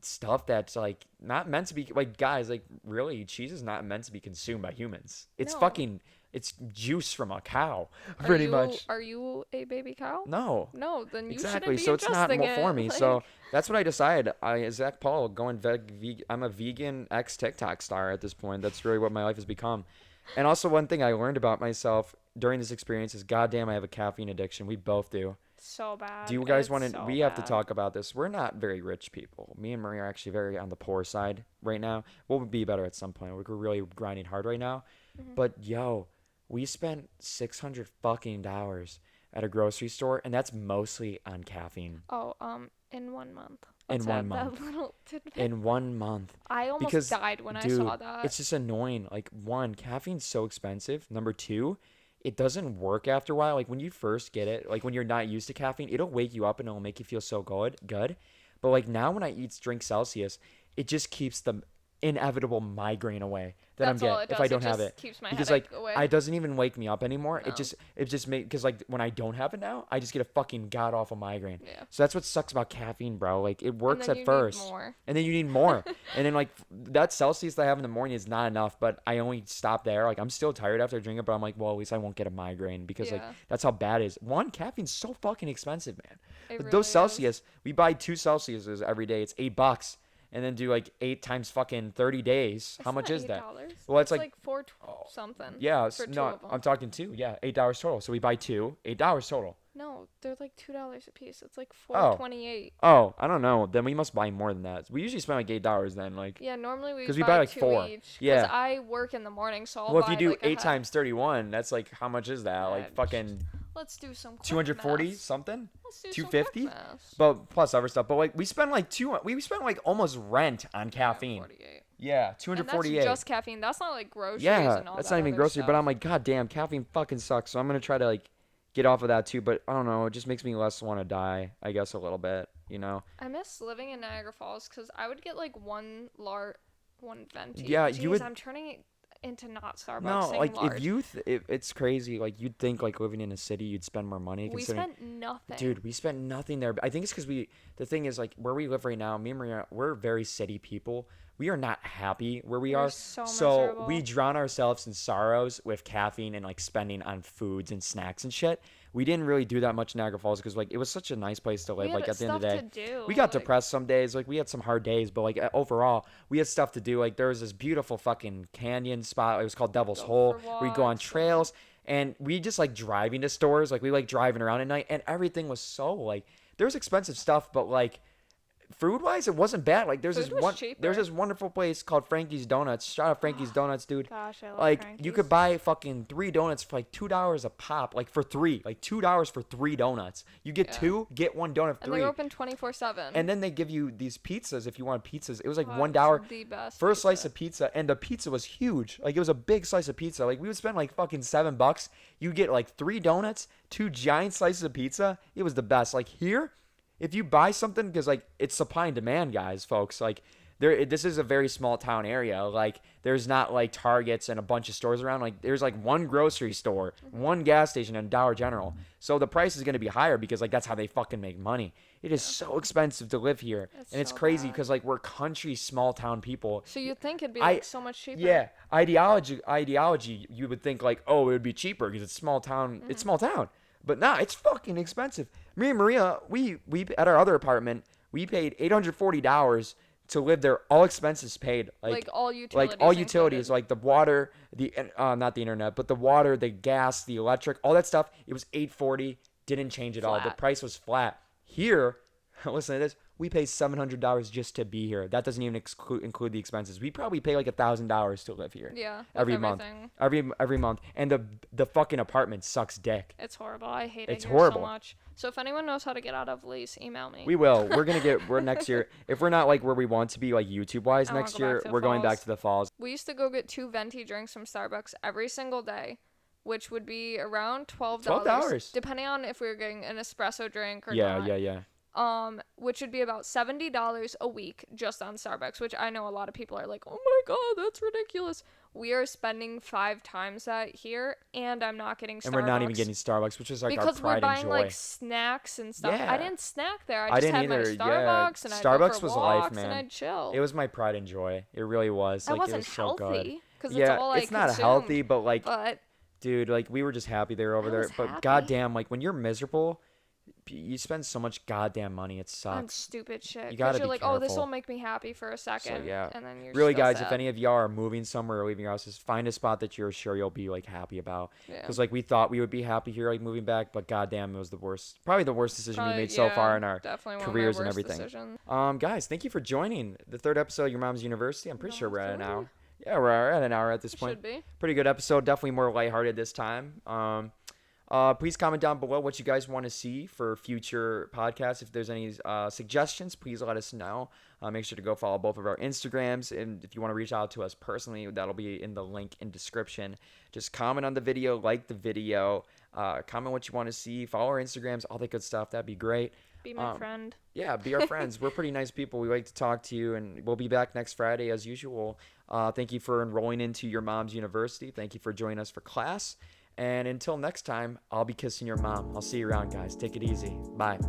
Speaker 2: stuff that's like not meant to be like guys like really cheese is not meant to be consumed by humans. It's
Speaker 1: No.
Speaker 2: fucking it's juice from a cow,
Speaker 1: Are
Speaker 2: pretty
Speaker 1: you
Speaker 2: much.
Speaker 1: are you a baby cow?
Speaker 2: No,
Speaker 1: No, then you shouldn't
Speaker 2: exactly.
Speaker 1: be
Speaker 2: So it's not
Speaker 1: ingesting
Speaker 2: for
Speaker 1: it.
Speaker 2: me. So
Speaker 1: Like
Speaker 2: that's what I decided. Zach Paul going I'm a vegan ex TikTok star at this point. That's really what my life has become. And also one thing I learned about myself during this experience is goddamn I have a caffeine addiction. We both do.
Speaker 1: so
Speaker 2: Do
Speaker 1: bad.
Speaker 2: you guys
Speaker 1: It's
Speaker 2: want to?
Speaker 1: so
Speaker 2: We have to
Speaker 1: bad.
Speaker 2: talk about this. We're not very rich people. Me and Marie are actually very on the poor side right now. We'll be better at some point. We're really grinding hard right now.
Speaker 1: Hmm.
Speaker 2: But yo, we spent 600 fucking dollars at a grocery store, and that's mostly on caffeine
Speaker 1: Oh, in 1 month.
Speaker 2: in
Speaker 1: Let's
Speaker 2: one
Speaker 1: add that
Speaker 2: month.
Speaker 1: little tidbit.
Speaker 2: In 1 month.
Speaker 1: I almost
Speaker 2: Because,
Speaker 1: died when I saw
Speaker 2: dude,
Speaker 1: that.
Speaker 2: it's just annoying. Like, one, caffeine's so expensive. Number two, it doesn't work after a while. Like, when you first get it, like, when you're not used to caffeine, it'll wake you up and it'll make you feel so good. But, like, now when I eat drink Celsius, it just keeps the inevitable migraine away that I'm
Speaker 1: That's all
Speaker 2: getting
Speaker 1: it
Speaker 2: if I
Speaker 1: does. It
Speaker 2: don't have
Speaker 1: just
Speaker 2: it.
Speaker 1: keeps my
Speaker 2: Because,
Speaker 1: headache
Speaker 2: like,
Speaker 1: away.
Speaker 2: it doesn't even wake me up anymore.
Speaker 1: No.
Speaker 2: It just make, because, like, when I don't have it now, I just get a fucking god awful migraine.
Speaker 1: Yeah.
Speaker 2: So that's what sucks about caffeine, bro. Like, it
Speaker 1: And
Speaker 2: works
Speaker 1: then
Speaker 2: at
Speaker 1: you need
Speaker 2: first
Speaker 1: more.
Speaker 2: and then you need more. And then like that Celsius that I have in the morning is not enough, but I only stop there. Like I'm still tired after drinking, but I'm like, well, at least I won't get a migraine because like
Speaker 1: Yeah.
Speaker 2: that's how bad it is. One, caffeine's so fucking expensive, man.
Speaker 1: It
Speaker 2: But those
Speaker 1: really is.
Speaker 2: Celsius, we buy two Celsiuses every day. It's $8, and then do like 8 times fucking 30 days. How
Speaker 1: It's
Speaker 2: much
Speaker 1: not
Speaker 2: is that?
Speaker 1: $8.
Speaker 2: Well, it's
Speaker 1: It's
Speaker 2: like
Speaker 1: like four
Speaker 2: oh,
Speaker 1: something
Speaker 2: yeah,
Speaker 1: for two
Speaker 2: no,
Speaker 1: of them.
Speaker 2: I'm talking two. Yeah, $8 total. So we buy two, $8 total.
Speaker 1: No, they're like $2 a piece. It's like
Speaker 2: Oh,
Speaker 1: 4.28.
Speaker 2: oh, I don't know. Then we must buy more than that. We usually spend like $8 then, like
Speaker 1: Yeah, normally we
Speaker 2: because we buy
Speaker 1: buy
Speaker 2: like
Speaker 1: two
Speaker 2: four.
Speaker 1: each. Cause
Speaker 2: Yeah.
Speaker 1: I work in the morning, so I'll
Speaker 2: Well, if you
Speaker 1: buy
Speaker 2: do
Speaker 1: like a
Speaker 2: 8 times 31, that's like how much is that?
Speaker 1: Uh,
Speaker 2: Like fucking
Speaker 1: let's do some quick
Speaker 2: 240
Speaker 1: math.
Speaker 2: something?
Speaker 1: Let's do some quick
Speaker 2: 250?
Speaker 1: math.
Speaker 2: But plus other stuff. But like we spend like we spend like almost rent on caffeine.
Speaker 1: 48.
Speaker 2: Yeah,
Speaker 1: And that's
Speaker 2: 248.
Speaker 1: just caffeine. That's not like groceries
Speaker 2: Yeah,
Speaker 1: and all
Speaker 2: that's
Speaker 1: that
Speaker 2: not even
Speaker 1: other
Speaker 2: grocery, but
Speaker 1: stuff.
Speaker 2: I'm like god damn, caffeine fucking sucks. So I'm going to try to like get off of that too, but I don't know, it just makes me less want to die, I guess a little bit, you know.
Speaker 1: I miss living in Niagara Falls because I would get like one venti.
Speaker 2: Yeah,
Speaker 1: Jeez,
Speaker 2: you would
Speaker 1: I'm turning it into not Starbucks
Speaker 2: no,
Speaker 1: saying
Speaker 2: like
Speaker 1: large.
Speaker 2: it's crazy. Like you'd think like living in a city you'd spend more money
Speaker 1: We
Speaker 2: considering
Speaker 1: spent nothing.
Speaker 2: dude, we spent nothing there. I think it's because the thing is, like, where we live right now, me and Maria, we're very city people. We are not happy where we
Speaker 1: We're
Speaker 2: are.
Speaker 1: so
Speaker 2: So
Speaker 1: miserable.
Speaker 2: we drown ourselves in sorrows with caffeine and, like, spending on foods and snacks and shit. We didn't really do that much in Niagara Falls because, like, it was such a nice place to
Speaker 1: We
Speaker 2: live.
Speaker 1: had
Speaker 2: Like, at the end of
Speaker 1: stuff
Speaker 2: the
Speaker 1: to
Speaker 2: day,
Speaker 1: do.
Speaker 2: we got
Speaker 1: Like,
Speaker 2: depressed some days. Like, we had some hard days, but, like, overall, we had stuff to do. Like, there was this beautiful fucking canyon spot. It was called Devil's
Speaker 1: go
Speaker 2: Hole
Speaker 1: for
Speaker 2: where you go on
Speaker 1: walks.
Speaker 2: trails. And we just like driving to stores, like we like driving around at night, and everything was so like there's expensive stuff, but like food wise, it wasn't bad. Like
Speaker 1: Food was cheaper.
Speaker 2: there's this wonderful place called Frankie's Donuts. Shout out Frankie's Donuts, dude.
Speaker 1: Gosh, I love
Speaker 2: Like
Speaker 1: Frankie's.
Speaker 2: you could buy fucking 3 donuts for like $2 a pop, like for three, like $2 for 3 donuts. You get two, get one donut for
Speaker 1: And
Speaker 2: three.
Speaker 1: they're open 24/7.
Speaker 2: And then they give you these pizzas if you want pizzas. It was like
Speaker 1: God,
Speaker 2: $1
Speaker 1: it's the best
Speaker 2: for a
Speaker 1: pizza.
Speaker 2: slice of pizza, and the pizza was huge. Like it was a big slice of pizza. Like we would spend like fucking $7. You get like 3 donuts, 2 giant slices of pizza. It was the best. Like here, if you buy something, because like it's supply and demand, guys, folks. Like this is a very small town area. Like there's not like Targets and a bunch of stores around. Like there's like one grocery store, one gas station, and Dollar General. So the price is gonna be higher because like that's how they fucking make money. It is so expensive to live here, and it's
Speaker 1: so
Speaker 2: crazy
Speaker 1: bad.
Speaker 2: because like we're country, small town people.
Speaker 1: So you'd think it'd be like so much cheaper.
Speaker 2: Yeah, ideology. You would think like, oh, it would be cheaper because it's small town. It's small town, but nah, it's fucking expensive. Me and Maria, we at our other apartment, we paid $840 to live there, all expenses paid.
Speaker 1: Like all utilities.
Speaker 2: Like all utilities,
Speaker 1: included.
Speaker 2: like the water, the not the internet, but the water, the gas, the electric, all that stuff. It was $840. Didn't change at all. The
Speaker 1: Flat.
Speaker 2: price was flat. Here, listen to this. We pay $700 just to be here. That doesn't even include the expenses. We probably pay like $1,000 to live here.
Speaker 1: Yeah. with
Speaker 2: Every month.
Speaker 1: everything.
Speaker 2: Every month. And the fucking apartment sucks dick.
Speaker 1: It's horrible. I hate
Speaker 2: It's
Speaker 1: it here
Speaker 2: horrible.
Speaker 1: so much. So if anyone knows how to get out of lease, email me.
Speaker 2: We will. We're next year. If we're not like where we want to be, like YouTube wise,
Speaker 1: I wanna
Speaker 2: next
Speaker 1: go back
Speaker 2: year
Speaker 1: to the
Speaker 2: we're going back
Speaker 1: falls.
Speaker 2: to the falls.
Speaker 1: We used to go get 2 venti drinks from Starbucks every single day, which would be around $12.
Speaker 2: $12.
Speaker 1: Depending on if we were getting an espresso drink or
Speaker 2: Yeah,
Speaker 1: not.
Speaker 2: yeah.
Speaker 1: Which would be about $70 a week just on Starbucks, which I know a lot of people are like, oh my god, that's ridiculous. We are spending 5 times that here, and I'm not getting Starbucks.
Speaker 2: And we're not even getting Starbucks, which is like
Speaker 1: because
Speaker 2: our pride
Speaker 1: we're buying
Speaker 2: and joy.
Speaker 1: like snacks and stuff.
Speaker 2: Yeah.
Speaker 1: I didn't snack there.
Speaker 2: I
Speaker 1: I just
Speaker 2: didn't
Speaker 1: had my
Speaker 2: either, yeah.
Speaker 1: Starbucks and I'd go
Speaker 2: Starbucks
Speaker 1: for
Speaker 2: was life,
Speaker 1: walks
Speaker 2: man.
Speaker 1: and I'd chill.
Speaker 2: It was my pride and joy. It really was.
Speaker 1: That
Speaker 2: Like
Speaker 1: wasn't
Speaker 2: it was so good.
Speaker 1: healthy because
Speaker 2: Yeah,
Speaker 1: it's all I
Speaker 2: it's not
Speaker 1: consumed,
Speaker 2: healthy, but like,
Speaker 1: but
Speaker 2: dude, like we were just happy they were over
Speaker 1: I
Speaker 2: there.
Speaker 1: was
Speaker 2: But
Speaker 1: happy.
Speaker 2: goddamn, like when you're miserable, you spend so much goddamn money. It
Speaker 1: on
Speaker 2: sucks.
Speaker 1: stupid shit.
Speaker 2: You gotta
Speaker 1: you're
Speaker 2: be
Speaker 1: like, oh, this
Speaker 2: careful.
Speaker 1: will make me happy for a second.
Speaker 2: yeah.
Speaker 1: And then you're
Speaker 2: Really,
Speaker 1: still
Speaker 2: guys,
Speaker 1: sad.
Speaker 2: if any of y'all are moving somewhere or leaving your houses, find a spot that you're sure you'll be like happy about.
Speaker 1: Yeah.
Speaker 2: Because like we thought we would be happy here, like moving back, but goddamn, it was the worst. Probably the worst decision we
Speaker 1: Probably-
Speaker 2: made so far
Speaker 1: yeah,
Speaker 2: in our
Speaker 1: definitely
Speaker 2: careers
Speaker 1: one
Speaker 2: and
Speaker 1: of my worst
Speaker 2: everything.
Speaker 1: decisions.
Speaker 2: Guys, thank you for joining the 3rd episode of Your Mom's University. I'm pretty sure we're at an
Speaker 1: Almost
Speaker 2: hour. Yeah, we're at an hour at this
Speaker 1: It
Speaker 2: point.
Speaker 1: should be.
Speaker 2: Pretty good episode. Definitely more lighthearted this time. Please comment down below what you guys want to see for future podcasts. If there's any suggestions, please let us know. Make sure to go follow both of our Instagrams. And if you want to reach out to us personally, that'll be in the link in description. Just comment on the video, like the video, comment what you want to see, follow our Instagrams, all that good stuff. That'd be great.
Speaker 1: Be my friend.
Speaker 2: Yeah, be our friends. We're pretty nice people. We like to talk to you, and we'll be back next Friday as usual. Thank you for enrolling into Your Mom's University. Thank you for joining us for class. And until next time, I'll be kissing your mom. I'll see you around, guys. Take it easy. Bye.